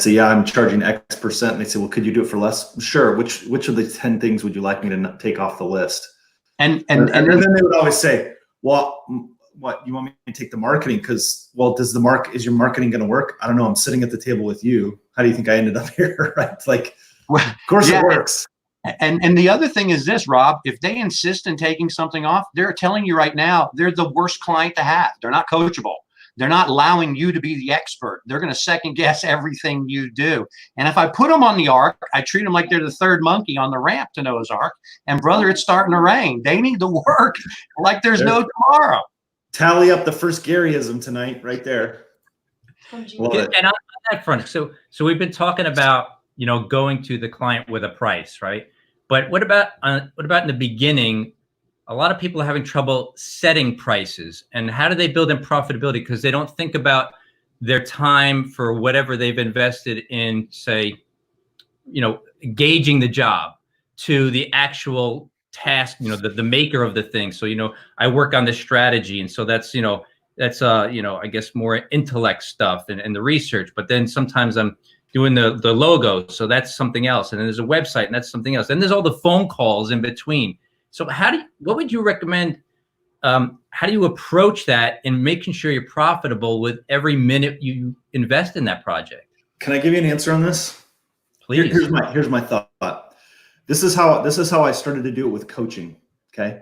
yeah, I'm charging X%. And they say, well, could you do it for less? Sure. Which of the 10 things would you like me to take off the list? And then they would always say, well, what, you want me to take the marketing? Because, well, is your marketing going to work? I don't know. I'm sitting at the table with you. How do you think I ended up here? Right? Like, of course it works. And the other thing is this, Rob, if they insist in taking something off, they're telling you right now, they're the worst client to have. They're not coachable. They're not allowing you to be the expert. They're going to second guess everything you do. And if I put them on the ark, I treat them like they're the third monkey on the ramp to Noah's Ark. And brother, it's starting to rain. They need to work like there's no tomorrow. Tally up the first Garyism tonight, right there. And on that front, so we've been talking about, going to the client with a price, right? But what about in the beginning? A lot of people are having trouble setting prices, and how do they build in profitability? Because they don't think about their time for whatever they've invested in, say, gauging the job to the actual task, the maker of the thing. So, I work on the strategy. And so that's I guess more intellect stuff and the research, but then sometimes I'm doing the logo. So that's something else. And then there's a website and that's something else. Then there's all the phone calls in between. So what would you recommend? How do you approach that in making sure you're profitable with every minute you invest in that project? Can I give you an answer on this? Please. Here's my thought. This is how I started to do it with coaching. Okay.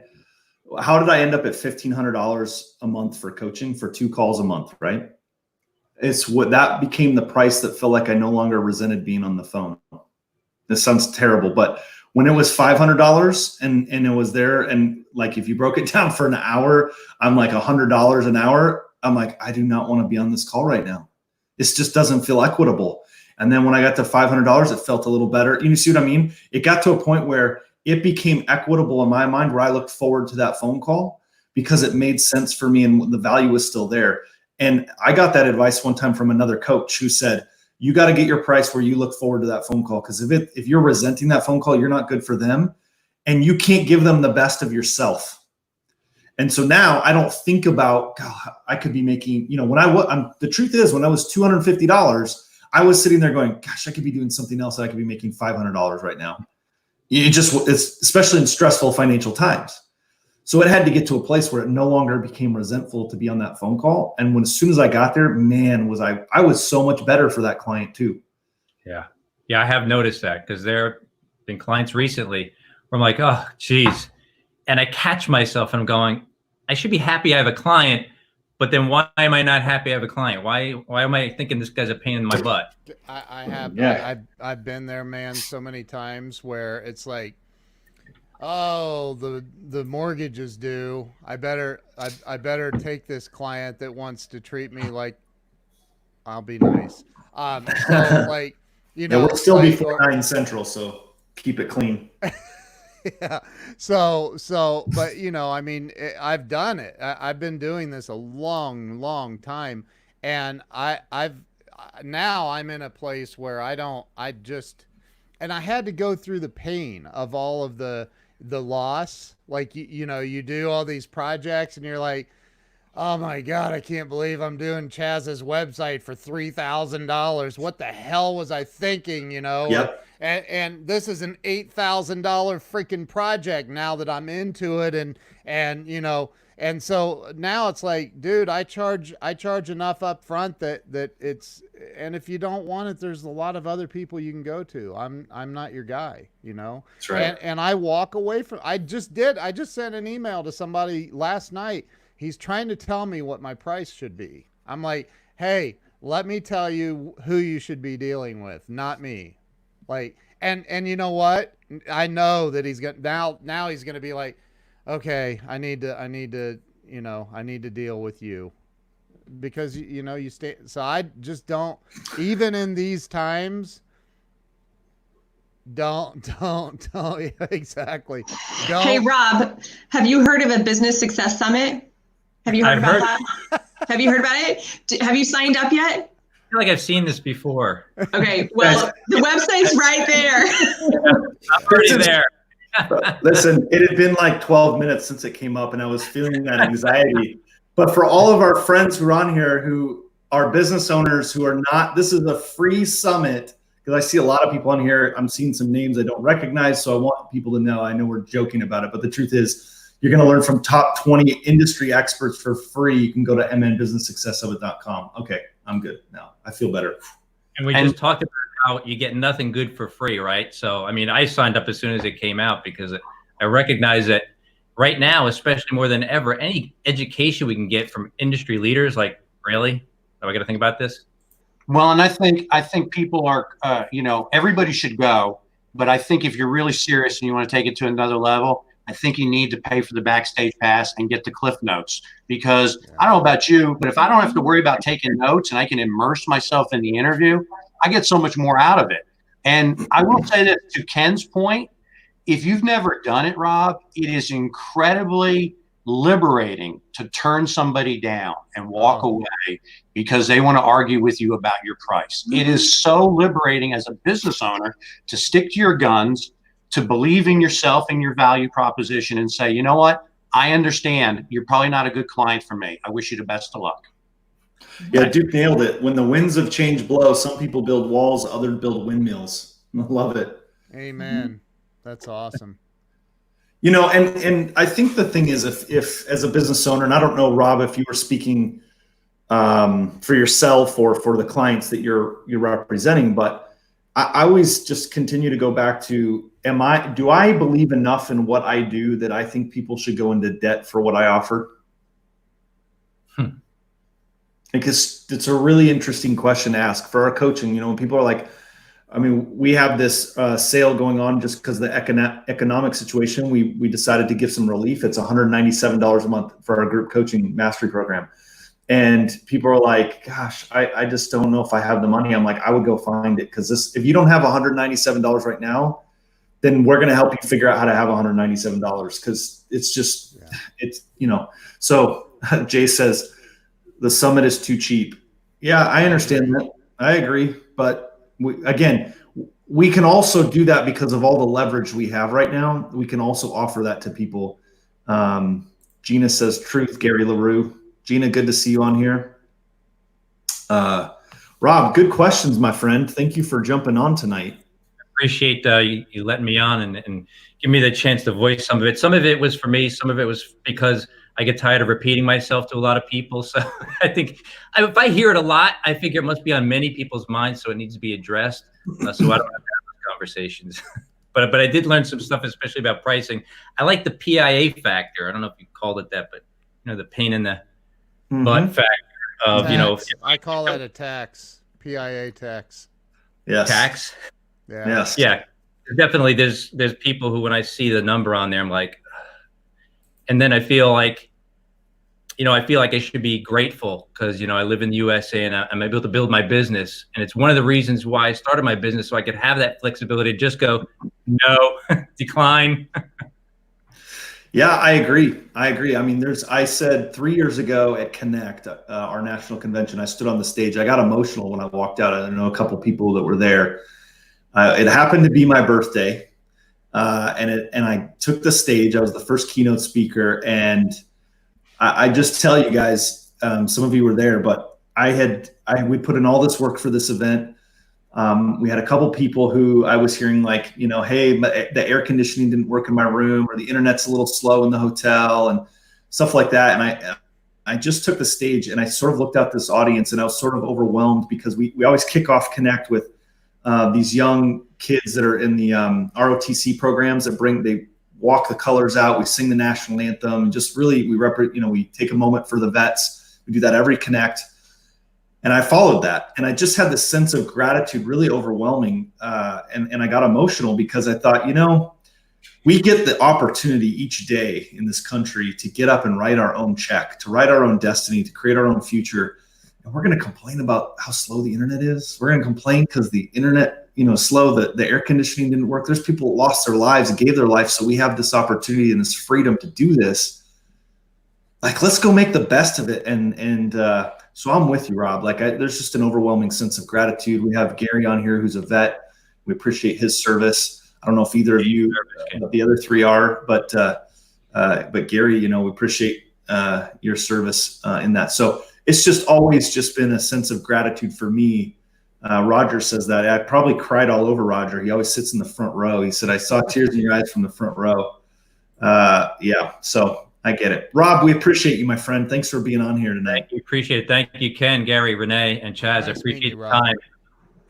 How did I end up at $1,500 a month for coaching for 2 calls a month? Right. It's what that became the price that felt like I no longer resented being on the phone. This sounds terrible, but when it was $500 and it was there, and like if you broke it down for an hour, I'm like $100 an hour. I'm like, I do not want to be on this call right now. This just doesn't feel equitable. And then when I got to $500, it felt a little better. You see what I mean? It got to a point where it became equitable in my mind, where I looked forward to that phone call because it made sense for me and the value was still there. And I got that advice one time from another coach who said, you got to get your price where you look forward to that phone call. Because if you're resenting that phone call, you're not good for them, and you can't give them the best of yourself. And so now I don't think about, God, I could be making, the truth is, when I was $250, I was sitting there going, gosh, I could be doing something else that I could be making $500 right now. It's especially in stressful financial times. So it had to get to a place where it no longer became resentful to be on that phone call. And as soon as I got there, man, I was so much better for that client too. Yeah. Yeah. I have noticed that, because there have been clients recently where I'm like, oh, geez. And I catch myself and I'm going, I should be happy I have a client, but then why am I not happy I have a client? Why am I thinking this guy's a pain in my butt? I've been there, man, so many times where it's like, oh, the mortgage is due. I better take this client that wants to treat me like I'll be nice. So like, we'll still be 4-9 Central, so keep it clean. Yeah. So, but I mean, I've done it. I've been doing this a long time, and now I'm in a place where and I had to go through the pain of all of the loss. Like, you do all these projects and you're like, oh my God, I can't believe I'm doing Chaz's website for $3,000. What the hell was I thinking, Yep. And this is an $8,000 freaking project now that I'm into it. And so now it's like, dude, I charge enough up front that it's, and if you don't want it, there's a lot of other people you can go to. I'm not your guy, That's right. And I walk away from, I just sent an email to somebody last night. He's trying to tell me what my price should be. I'm like, hey, let me tell you who you should be dealing with, not me. Like, and you know what? I know that he's gonna now he's gonna be like, okay, I need to deal with you, because you stay. So I just don't, even in these times, don't yeah, exactly. Don't. Hey, Rob, have you heard of a business success summit? Have you heard about that? Have you heard about it? Have you signed up yet? I feel like I've seen this before. Okay, well, the website's right there. I'm already there. Listen, it had been like 12 minutes since it came up, and I was feeling that anxiety. But for all of our friends who are on here who are business owners who are not, this is a free summit, because I see a lot of people on here. I'm seeing some names I don't recognize, so I want people to know. I know we're joking about it, but the truth is, you're going to learn from top 20 industry experts for free. You can go to mnbusinesssuccesssummit.com. Okay, I'm good now. I feel better. And we just talked about how you get nothing good for free, right? So, I mean, I signed up as soon as it came out, because I recognize that right now, especially more than ever, any education we can get from industry leaders, like, really? Are we going to think about this? Well, and I think people are, everybody should go, but I think if you're really serious and you want to take it to another level, I think you need to pay for the backstage pass and get the Cliff Notes, because I don't know about you, but if I don't have to worry about taking notes and I can immerse myself in the interview, I get so much more out of it. And I will say that, to Ken's point, if you've never done it, Rob, it is incredibly liberating to turn somebody down and walk away because they want to argue with you about your price. It is so liberating as a business owner to stick to your guns, to believe in yourself and your value proposition, and say, you know what? I understand you're probably not a good client for me. I wish you the best of luck. Yeah, Duke nailed it. When the winds of change blow, some people build walls, others build windmills. I love it. Amen. That's awesome. And I think the thing is, if as a business owner, and I don't know, Rob, if you were speaking for yourself or for the clients that you're representing, but I always just continue to go back to, do I believe enough in what I do that I think people should go into debt for what I offer? because it's a really interesting question to ask for our coaching. You know, when people are like, I mean, we have this sale going on just because of the economic situation. We decided to give some relief. It's $197 a month for our group coaching mastery program. And people are like, gosh, I just don't know if I have the money. I'm like, I would go find it, because if you don't have $197 right now, then we're going to help you figure out how to have $197, because it's just, it's, you know. So Jay says the summit is too cheap. Yeah, I understand that. I agree. But we can also do that because of all the leverage we have right now. We can also offer that to people. Gina says, truth, Gary LaRue. Gina, good to see you on here. Rob, good questions, my friend. Thank you for jumping on tonight. Appreciate you letting me on and give me the chance to voice some of it. Some of it was for me. Some of it was because I get tired of repeating myself to a lot of people. So I think if I hear it a lot, I figure it must be on many people's minds, so it needs to be addressed. So I don't have to have those conversations. But I did learn some stuff, especially about pricing. I like the PIA factor. I don't know if you called it that, but you know, the pain in the butt factor of tax. You know. I call that a tax. PIA tax. Yes. Tax. Yeah. Yes. Yeah. Definitely. There's people who, when I see the number on there, I'm like, and then I feel like, you know, I should be grateful because, you know, I live in the USA and I'm able to build my business. And it's one of the reasons why I started my business, so I could have that flexibility to just go, no, decline. Yeah, I agree. I mean, I said 3 years ago at Connect, our national convention, I stood on the stage. I got emotional when I walked out. I know a couple people that were there. It happened to be my birthday. And I took the stage. I was the first keynote speaker. And I just tell you guys, some of you were there, but we put in all this work for this event. We had a couple people who I was hearing like, you know, hey, the air conditioning didn't work in my room, or the internet's a little slow in the hotel and stuff like that. And I just took the stage and I sort of looked out this audience and I was sort of overwhelmed, because we always kick off Connect with these young kids that are in the ROTC programs they walk the colors out. We sing the national anthem, and just really we take a moment for the vets. We do that every Connect. And I followed that, and I just had this sense of gratitude, really overwhelming. And I got emotional because I thought, you know, we get the opportunity each day in this country to get up and write our own check, to write our own destiny, to create our own future. And we're going to complain about how slow the internet is. We're going to complain because the internet, you know, slow, the air conditioning didn't work. There's people that lost their lives and gave their life. So we have this opportunity and this freedom to do this. Like, let's go make the best of it. And so I'm with you, Rob. Like, there's just an overwhelming sense of gratitude. We have Gary on here, who's a vet. We appreciate his service. I don't know if either of you, the other three are, but Gary, you know, we appreciate your service in that. So it's just always just been a sense of gratitude for me. Roger says that. I probably cried all over Roger. He always sits in the front row. He said, I saw tears in your eyes from the front row. Yeah, so I get it. Rob, we appreciate you, my friend. Thanks for being on here tonight. Thank you. Appreciate it. Thank you, Ken, Gary, Renee, and Chaz. I appreciate the time.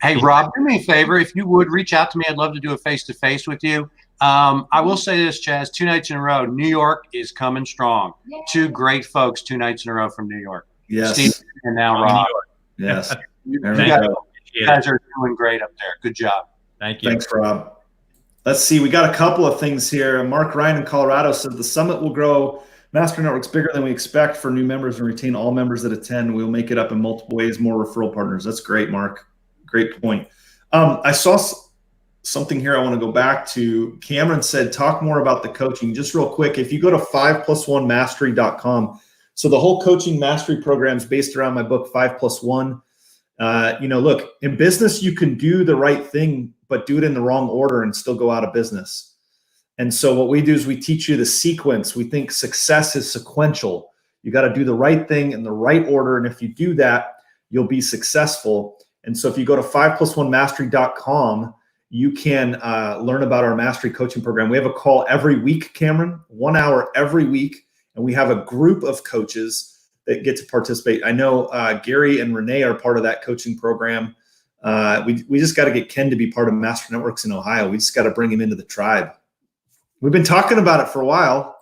Hey, Rob, do me a favor. If you would reach out to me, I'd love to do a face-to-face with you. I will say this, Chaz, 2 nights in a row, New York is coming strong. Yay. 2 great folks, 2 nights in a row from New York. Yes. Steve and now Rob. Yes. You guys are doing great up there. Good job. Thank you. Thanks, Rob. Let's see. We got a couple of things here. Mark Ryan in Colorado says the summit will grow Mastery Networks bigger than we expect for new members and retain all members that attend. We'll make it up in multiple ways, more referral partners. That's great, Mark. Great point. I saw something here I want to go back to. Cameron said, talk more about the coaching. Just real quick, if you go to 5+1mastery.com, so the whole coaching mastery program is based around my book, 5+1. You know, look, in business, you can do the right thing, but do it in the wrong order and still go out of business. And so what we do is we teach you the sequence. We think success is sequential. You got to do the right thing in the right order. And if you do that, you'll be successful. And so if you go to 5+1mastery.com, you can learn about our mastery coaching program. We have a call every week, Cameron, 1 hour every week. And we have a group of coaches that get to participate. I know Gary and Renee are part of that coaching program. We just got to get Ken to be part of Mastery Networks in Ohio. We just got to bring him into the tribe. We've been talking about it for a while.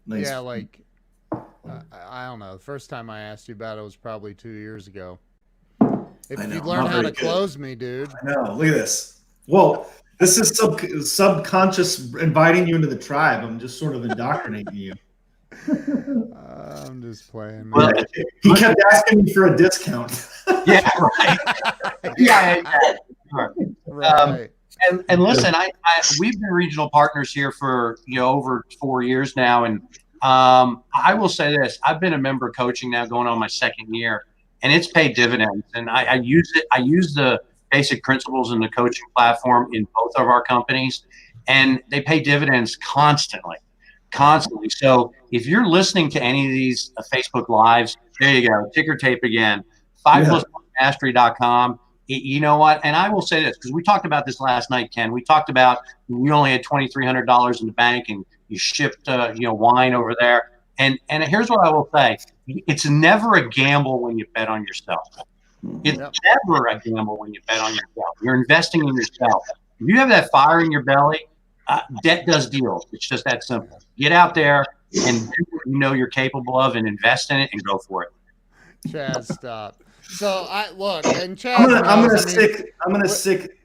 Nice. Yeah, like I don't know. The first time I asked you about it was probably 2 years ago. If I know, you'd learn not how to very good. close me, dude. I know. Look at this. Well, this is subconscious inviting you into the tribe. I'm just sort of indoctrinating you. I'm just playing, man. Well, He kept asking me for a discount. yeah, right. Yeah. Sure. Right. And listen, we've been regional partners here for over 4 years now, and I will say this: I've been a member of coaching now, going on my second year, and it's paid dividends. And I use it. I use the basic principles in the coaching platform in both of our companies, and they pay dividends constantly. So if you're listening to any of these Facebook Lives, there you go, ticker tape again, 5+1mastery.com. You know what? And I will say this, because we talked about this last night, Ken. We talked about you only had $2,300 in the bank and you shipped wine over there. And here's what I will say. It's never a gamble when you bet on yourself. It's never a gamble when you bet on yourself. You're investing in yourself. If you have that fire in your belly, debt does deals. It's just that simple. Get out there and do what you know you're capable of and invest in it and go for it. Chaz, stop. So look, and Chaz, I'm knows, gonna sick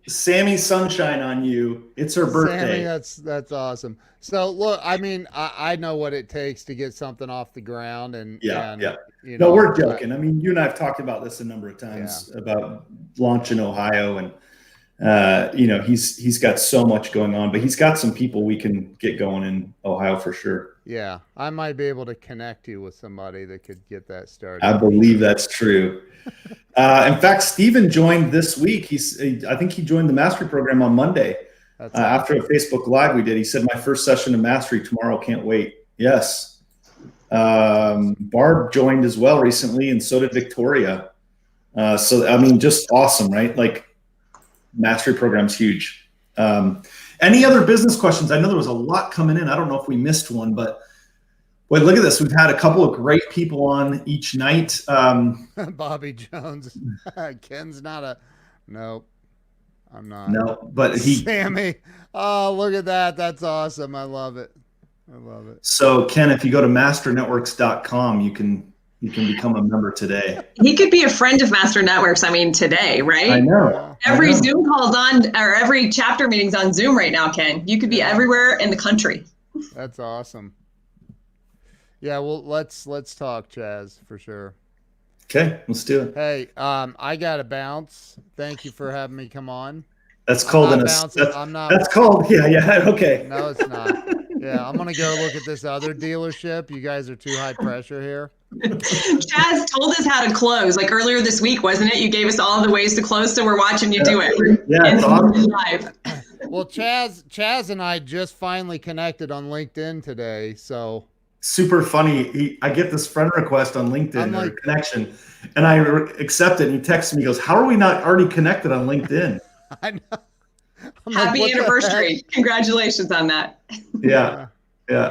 Sammy Sunshine on you. It's her birthday. Sammy, that's awesome. So look, I mean, I know what it takes to get something off the ground, and Yeah. You No, know, we're joking. I mean, you and I have talked about this a number of times about launch in Ohio, and he's got so much going on, but he's got some people we can get going in Ohio for sure. Yeah, I might be able to connect you with somebody that could get that started. I believe that's true. In fact, Steven joined this week. I think he joined the mastery program on Monday. That's After a Facebook Live we did. He said, my first session of mastery tomorrow. Can't wait. Yes. Barb joined as well recently, and so did Victoria. So, I mean, just awesome, right? Like, mastery program's huge. Any other business questions? I know there was a lot coming in. I don't know if we missed one, but wait, look at this. We've had a couple of great people on each night. Bobby Jones. Ken's not a nope. I'm not. No, but Sammy. Oh, look at that. That's awesome. I love it. So Ken, if you go to masternetworks.com, you can become a member today. He could be a friend of Master Networks. I mean, today, right? I know. Every Zoom call's on, or every chapter meeting's on Zoom right now, Ken. You could be everywhere in the country. That's awesome. Yeah, well, let's talk, Chaz, for sure. Okay, let's do it. Hey, I gotta bounce. Thank you for having me come on. That's called That's called okay. No, it's not. Yeah, I'm gonna go look at this other dealership. You guys are too high pressure here. Chaz told us how to close, like earlier this week, wasn't it? You gave us all the ways to close, so we're watching you do it. Yeah, it's awesome. Live. Well, Chaz and I just finally connected on LinkedIn today, so super funny. I get this friend request on LinkedIn or connection, and I accept it. And he texts me, he goes, "How are we not already connected on LinkedIn?" I know. Happy anniversary! Congratulations on that. Yeah.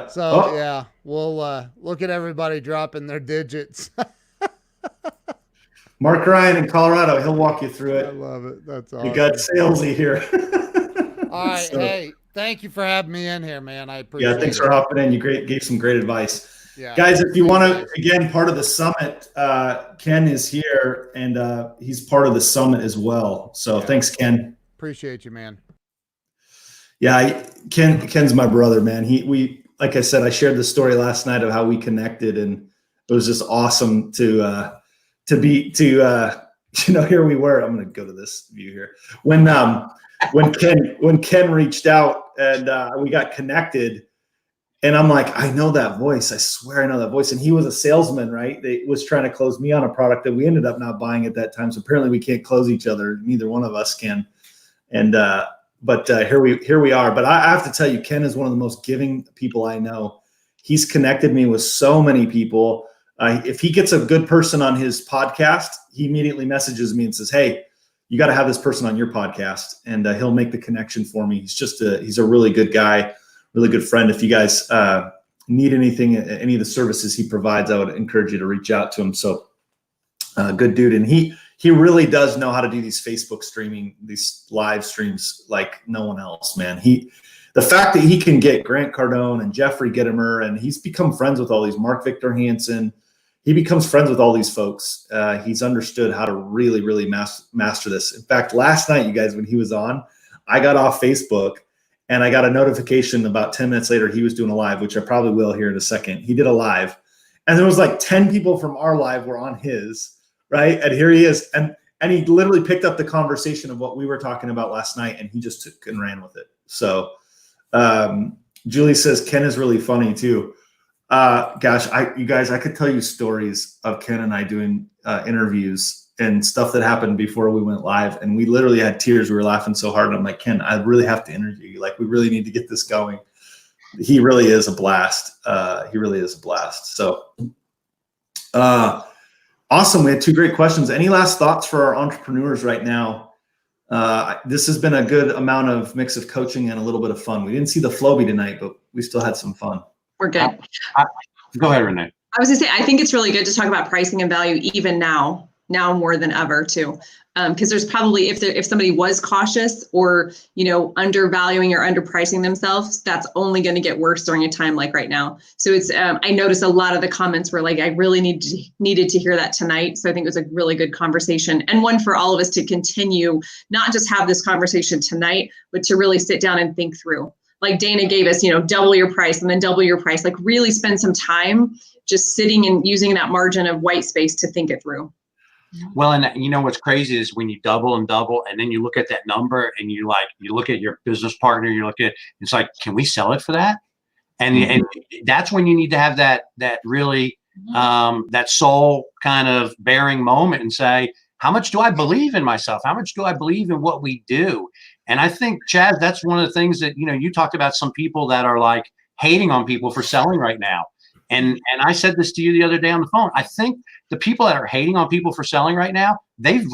So we'll look at everybody dropping their digits. Mark Ryan in Colorado, he'll walk you through it. I love it. That's awesome. You got salesy here. All right, hey, thank you for having me in here, man. I appreciate it. Yeah, thanks for hopping in. You gave some great advice. Yeah. Guys, if you want to, again, part of the summit, Ken is here, and he's part of the summit as well. So thanks, Ken. Appreciate you, man. Yeah, Ken's my brother, man. We like I said, I shared the story last night of how we connected, and it was just awesome to here we were. I'm going to go to this view here. When Ken reached out and we got connected, and I'm like, I know that voice. I swear I know that voice. And he was a salesman, right? They was trying to close me on a product that we ended up not buying at that time. So apparently we can't close each other. Neither one of us can. And but here we are. But I have to tell you, Ken is one of the most giving people I know. He's connected me with so many people. If he gets a good person on his podcast, he immediately messages me and says, "Hey, you got to have this person on your podcast," and he'll make the connection for me. He's a really good guy, really good friend. If you guys need anything, any of the services he provides, I would encourage you to reach out to him. So good dude. And he really does know how to do these Facebook streaming, these live streams like no one else, man. the fact that he can get Grant Cardone and Jeffrey Gitomer, and he's become friends with all these, Mark Victor Hansen, he becomes friends with all these folks. He's understood how to really, really master this. In fact, last night, you guys, when he was on, I got off Facebook and I got a notification about 10 minutes later, he was doing a live, which I probably will here in a second. He did a live and there was like 10 people from our live were on his, right? And here he is. And he literally picked up the conversation of what we were talking about last night and he just took and ran with it. So Julie says, Ken is really funny too. Gosh, you guys, I could tell you stories of Ken and I doing interviews and stuff that happened before we went live. And we literally had tears. We were laughing so hard. And I'm like, Ken, I really have to interview you. Like, we really need to get this going. He really is a blast. He really is a blast. So awesome. We had 2 great questions. Any last thoughts for our entrepreneurs right now? This has been a good amount of mix of coaching and a little bit of fun. We didn't see the Floby tonight, but we still had some fun. We're good. Go ahead, Renee. I was gonna say, I think it's really good to talk about pricing and value even now more than ever too. Because there's probably, if somebody was cautious or, undervaluing or underpricing themselves, that's only going to get worse during a time like right now. So it's, I noticed a lot of the comments were like, I really needed to hear that tonight. So I think it was a really good conversation and one for all of us to continue, not just have this conversation tonight, but to really sit down and think through. Like Dana gave us, double your price and then double your price, like really spend some time just sitting and using that margin of white space to think it through. Well, and what's crazy is when you double and double, and then you look at that number and you look at your business partner, you look at, it's like, can we sell it for that? And that's when you need to have that really, that soul kind of bearing moment and say, how much do I believe in myself? How much do I believe in what we do? And I think, Chad, that's one of the things that, you talked about some people that are like hating on people for selling right now. And I said this to you the other day on the phone. I think the people that are hating on people for selling right now, they've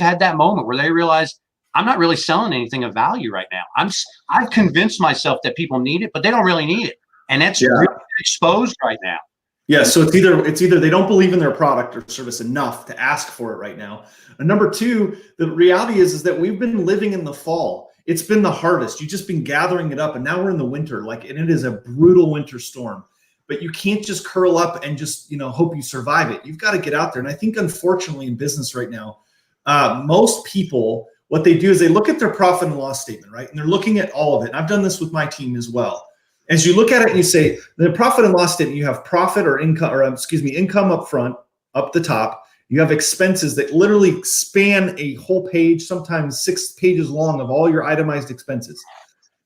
had that moment where they realize I'm not really selling anything of value right now. I've convinced myself that people need it, but they don't really need it. And that's really exposed right now. Yeah. So it's either they don't believe in their product or service enough to ask for it right now. And number 2, the reality is that we've been living in the fall. It's been the harvest. You've just been gathering it up. And now we're in the winter, and it is a brutal winter storm. But you can't just curl up and just, hope you survive it. You've got to get out there. And I think, unfortunately, in business right now, most people, what they do is they look at their profit and loss statement, right? And they're looking at all of it. And I've done this with my team as well. As you look at it and you say, the profit and loss statement, you have profit or income, income up front, up the top. You have expenses that literally span a whole page, sometimes 6 pages long of all your itemized expenses.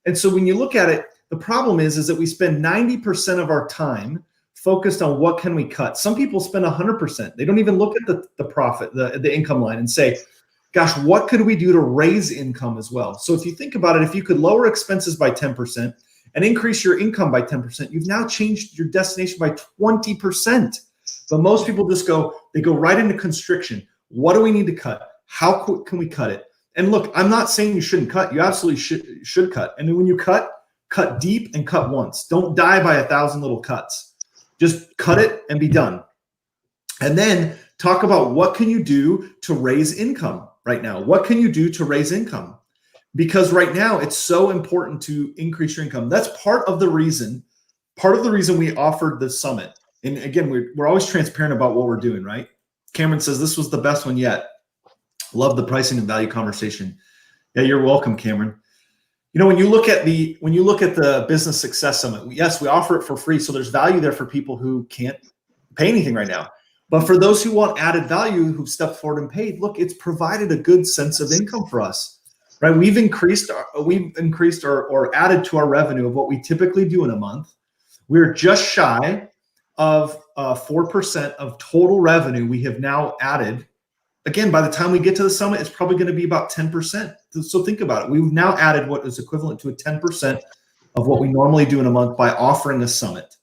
And so when you look at it, the problem is that we spend 90% of our time focused on what can we cut. Some people spend 100%. They don't even look at the profit, the income line and say, gosh, what could we do to raise income as well? So if you think about it, if you could lower expenses by 10% and increase your income by 10%, you've now changed your destination by 20%. But most people just go right into constriction. What do we need to cut? How quick can we cut it? And look, I'm not saying you shouldn't cut. You absolutely should cut. And then when you cut deep and cut once. Don't die by 1,000 little cuts. Just cut it and be done. And then talk about what can you do to raise income right now? What can you do to raise income? Because right now it's so important to increase your income. That's part of the reason we offered the summit. And again, we're always transparent about what we're doing, right? Cameron says this was the best one yet. Love the pricing and value conversation. Yeah, you're welcome, Cameron. When you look at the Business Success Summit, yes, we offer it for free. So there's value there for people who can't pay anything right now. But for those who want added value, who've stepped forward and paid, look, it's provided a good sense of income for us, right? We've increased or added to our revenue of what we typically do in a month. We're just shy of 4% of total revenue we have now added. Again, by the time we get to the summit, it's probably going to be about 10%. So think about it. We've now added what is equivalent to a 10% of what we normally do in a month by offering a summit.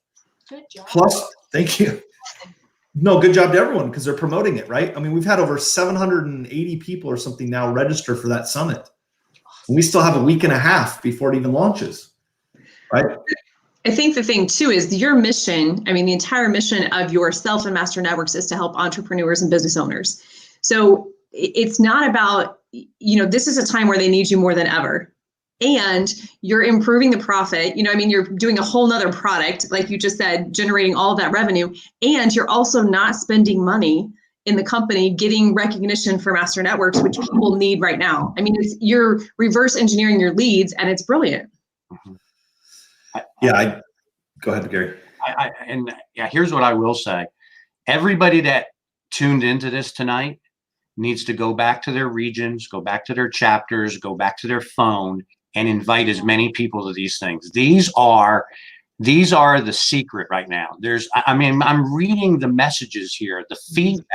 Good job. Plus, thank you. No, good job to everyone because they're promoting it, right? I mean, we've had over 780 people or something now register for that summit. And we still have a week and a half before it even launches, right? I think the thing too is your mission. I mean, the entire mission of yourself and Master Networks is to help entrepreneurs and business owners. So it's not about, this is a time where they need you more than ever. and you're improving the profit. You know, I mean, you're doing a whole nother product, like you just said, generating all of that revenue, and you're also not spending money in the company getting recognition for master networks, which people need right now. I mean, you're reverse engineering your leads, and it's brilliant. Yeah, go ahead, Gary. Here's what I will say. Everybody that tuned into this tonight needs to go back to their regions, go back to their chapters, go back to their phone, and invite as many people to these things. These are the secret right now. I'm reading the messages here, the feedback,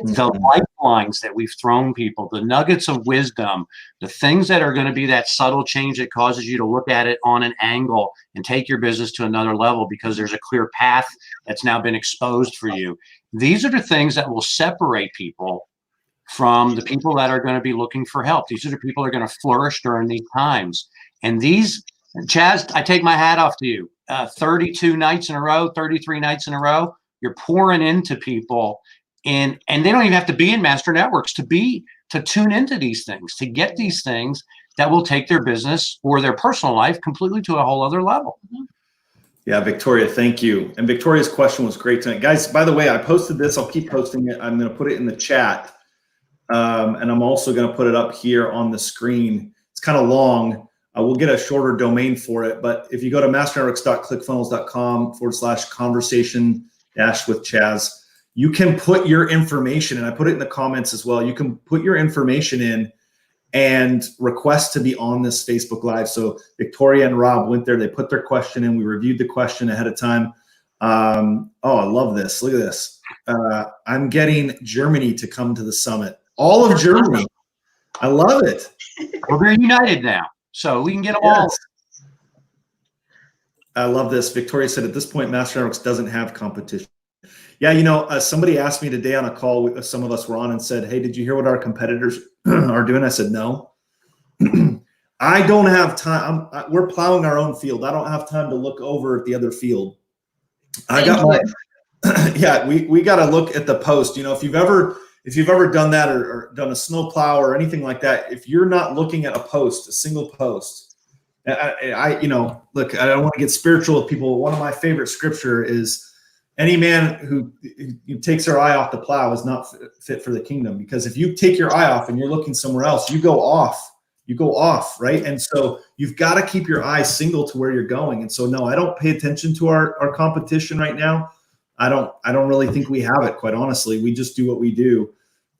the lifelines that we've thrown people, the nuggets of wisdom, the things that are going to be that subtle change that causes you to look at it on an angle and take your business to another level because there's a clear path that's now been exposed for you. These are the things that will separate people from the people that are going to be looking for help. These are the people that are going to flourish during these times. And these, Chaz, I take my hat off to you. 32 nights in a row, 33 nights in a row, you're pouring into people, and they don't even have to be in master networks to tune into these things, to get these things that will take their business or their personal life completely to a whole other level. Yeah, Victoria, thank you. And Victoria's question was great tonight. Guys, by the way, I posted this. I'll keep posting it. I'm going to put it in the chat. And I'm also going to put it up here on the screen. It's kind of long. We'll get a shorter domain for it. But if you go to masternetworks.clickfunnels.com/conversation-with Chaz, you can put your information, and I put it in the comments as well. You can put your information in and request to be on this Facebook Live. So Victoria and Rob went there. They put their question in. We reviewed the question ahead of time. I love this. Look at this. I'm getting Germany to come to the summit. All of Germany. I love it. Well, we're united now, so we can get them all. I love this. Victoria said, at this point, Master Networks doesn't have competition. Yeah, you know, somebody asked me today on a call, some of us were on, and said, hey, did you hear what our competitors are doing? I said, no. I don't have time. We're plowing our own field. I don't have time to look over at the other field. I got my, yeah, we got to look at the post. You know, if you've ever done that or done a snow plow or anything like that, if you're not looking at a post, a single post, you know, look, I don't want to get spiritual with people. One of my favorite scripture is, any man who takes their eye off the plow is not fit for the kingdom. Because if you take your eye off and you're looking somewhere else, you go off, right? And so you've got to keep your eye single to where you're going. And so, no, I don't pay attention to our competition right now. I don't really think we have it, quite honestly. We just do what we do.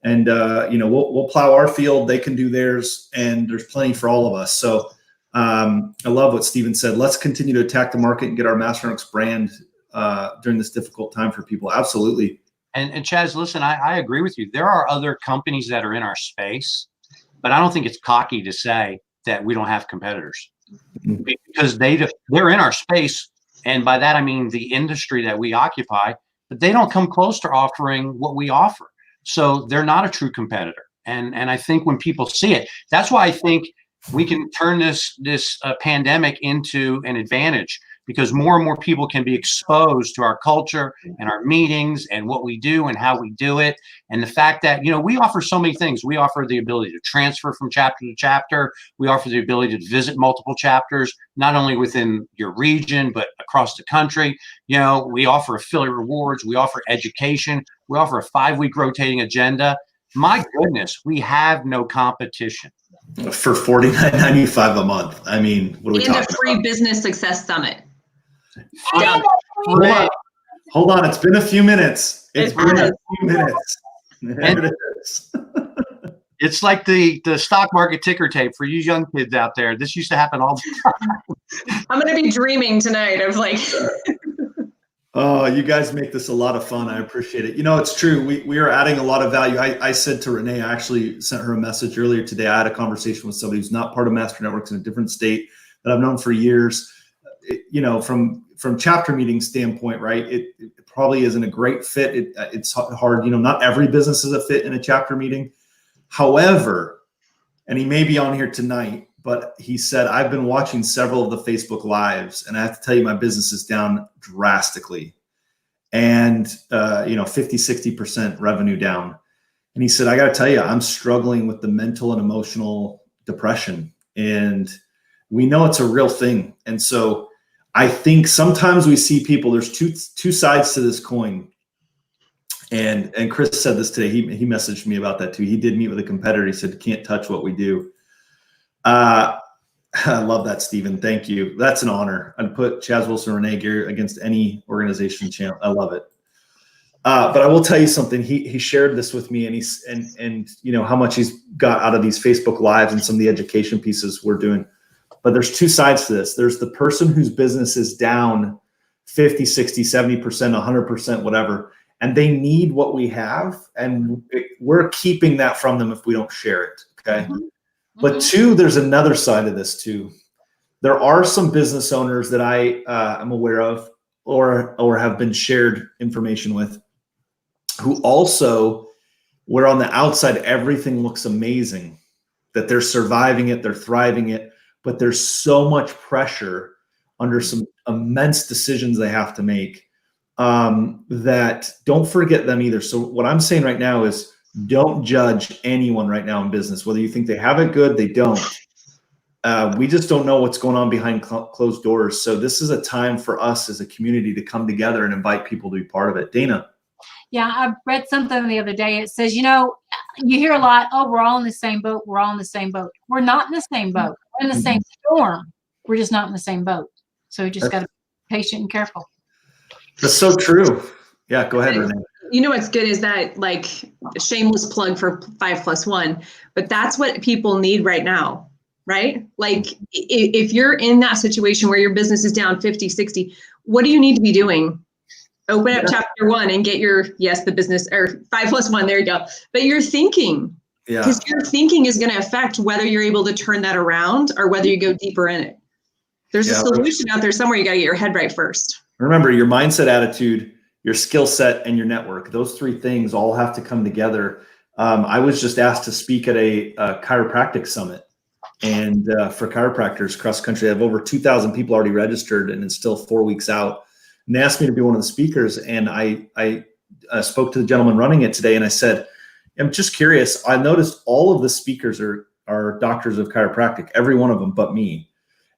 And, you know, we'll plow our field. They can do theirs. And there's plenty for all of us. So I love what Stephen said. Let's continue to attack the market and get our Master Networks brand during this difficult time for people. Absolutely. And Chaz, listen, I agree with you. There are other companies that are in our space, but I don't think it's cocky to say that we don't have competitors, because they're in our space. And by that, I mean the industry that we occupy, but they don't come close to offering what we offer. So they're not a true competitor. And I think when people see it, that's why I think we can turn this pandemic into an advantage, because more and more people can be exposed to our culture and our meetings and what we do and how we do it. And the fact that, you know, we offer so many things. We offer the ability to transfer from chapter to chapter. We offer the ability to visit multiple chapters, not only within your region, but across the country. You know, we offer affiliate rewards. We offer education. We offer a 5-week rotating agenda. My goodness, we have no competition. For $49.95 a month. I mean, what are we talking about? And a free business success summit. Hold on. It's been a few minutes. It's been a few minutes. There it is. It's like the stock market ticker tape for you young kids out there. This used to happen all the time. I'm going to be dreaming tonight of like. Oh, you guys make this a lot of fun. I appreciate it. You know, it's true. We are adding a lot of value. I said to Renee, I actually sent her a message earlier today. I had a conversation with somebody who's not part of Master Networks in a different state that I've known for years. You know, from chapter meeting standpoint, right? It probably isn't a great fit. It's hard. You know, not every business is a fit in a chapter meeting. However, and he may be on here tonight, but he said, I've been watching several of the Facebook Lives, and I have to tell you, my business is down drastically. And, you know, 50-60% revenue down. And he said, I got to tell you, I'm struggling with the mental and emotional depression. And we know it's a real thing. And so I think sometimes we see people, there's two sides to this coin. And Chris said this today. He messaged me about that too. He did meet with a competitor. He said, can't touch what we do. I love that, Stephen. Thank you. That's an honor. I'd put Chaz Wilson, Renee Gear against any organization channel. I love it. But I will tell you something. He shared this with me, and you know how much he's got out of these Facebook Lives and some of the education pieces we're doing. But there's two sides to this. There's the person whose business is down 50, 60, 70%, 100%, whatever, and they need what we have, and we're keeping that from them if we don't share it. Okay. Mm-hmm. But two, there's another side of this too. There are some business owners that I am aware of or have been shared information with, who also, where on the outside everything looks amazing, that they're surviving it, they're thriving it, but there's so much pressure under some immense decisions they have to make, that don't forget them either. So what I'm saying right now is, don't judge anyone right now in business, whether you think they have it good, they don't. We just don't know what's going on behind closed doors. So this is a time for us as a community to come together and invite people to be part of it. Dana. Yeah, I read something the other day. It says, you know, you hear a lot, oh, we're all in the same boat. We're all in the same boat. We're not in the same boat. We're in the same storm. We're just not in the same boat. So we just got to be patient and careful. That's so true. Yeah, go ahead, Renee. You know what's good is that, like, shameless plug for 5+1, but that's what people need right now, right? Like, if you're in that situation where your business is down 50, 60, what do you need to be doing? Open up chapter 1 and get your, the business, or 5+1, there you go. But your thinking, because your thinking is going to affect whether you're able to turn that around or whether you go deeper in it. There's a solution out there somewhere. You got to get your head right first. Remember, your mindset, attitude, your skill set, and your network, those three things all have to come together. I was just asked to speak at a chiropractic summit, and for chiropractors cross country, I have over 2,000 people already registered, and it's still 4 weeks out. And they asked me to be one of the speakers, and I spoke to the gentleman running it today, and I said, I'm just curious. I noticed all of the speakers are doctors of chiropractic, every one of them but me.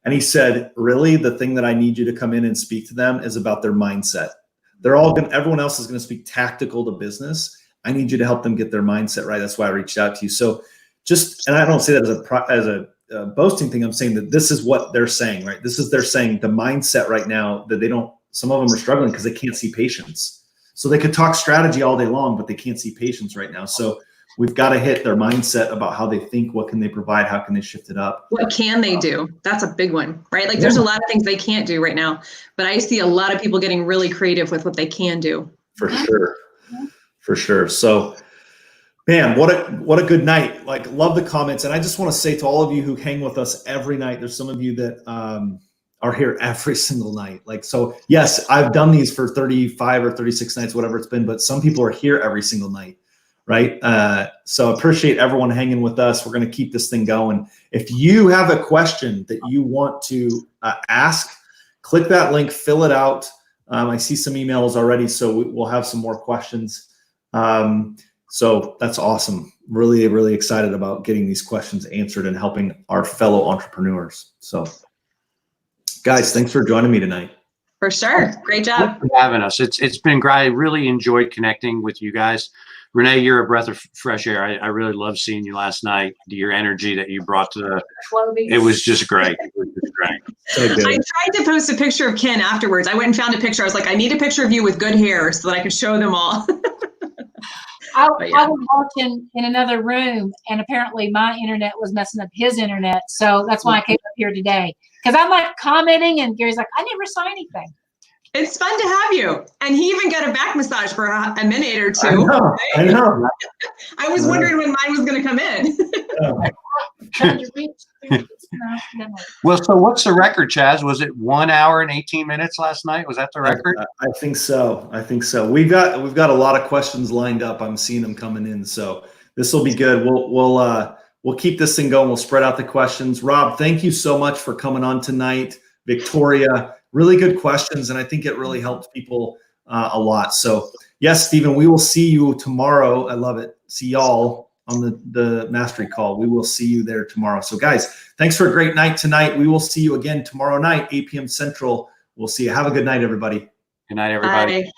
And he said, really, the thing that I need you to come in and speak to them is about their mindset. Everyone else is going to speak tactical to business. I need you to help them get their mindset right. That's why I reached out to you. So and I don't say that as a boasting thing. I'm saying that this is what they're saying, right? They're saying the mindset right now that some of them are struggling because they can't see patients. So they could talk strategy all day long, but they can't see patients right now. So we've got to hit their mindset about how they think, what can they provide, how can they shift it up? What can they do? That's a big one, right? Like there's a lot of things they can't do right now, but I see a lot of people getting really creative with what they can do. For sure. For sure. So, man, what a good night. Like, love the comments. And I just want to say to all of you who hang with us every night, there's some of you that are here every single night. Like, so yes, I've done these for 35 or 36 nights, whatever it's been, but some people are here every single night. Right. So appreciate everyone hanging with us. We're going to keep this thing going. If you have a question that you want to ask, click that link, fill it out. I see some emails already, so we'll have some more questions. So that's awesome. Really, really excited about getting these questions answered and helping our fellow entrepreneurs. So guys, thanks for joining me tonight. For sure. Great job. Thanks for having us. It's been great. I really enjoyed connecting with you guys. Renee, you're a breath of fresh air. I really loved seeing you last night. Your energy that you brought to it was just great. It was just great. So good. I tried to post a picture of Ken afterwards. I went and found a picture. I was like, I need a picture of you with good hair so that I could show them all. I was watching in another room, and apparently my internet was messing up his internet. So that's why I came up here today. Because I'm like commenting, and Gary's like, I never saw anything. It's fun to have you. And he even got a back massage for a minute or two. I know. I was wondering when mine was going to come in. Well, so what's the record, Chaz? Was it 1 hour and 18 minutes last night? Was that the record? I think so. We've got a lot of questions lined up. I'm seeing them coming in. So this will be good. We'll keep this thing going. We'll spread out the questions. Rob, thank you so much for coming on tonight. Victoria, really good questions, and I think it really helped people a lot. So yes, Stephen, we will see you tomorrow. I love it. See y'all on the mastery call. We will see you there tomorrow. So guys, thanks for a great night tonight. We will see you again tomorrow night, 8 p.m. Central. We'll see you. Have a good night, everybody. Good night, everybody. Bye.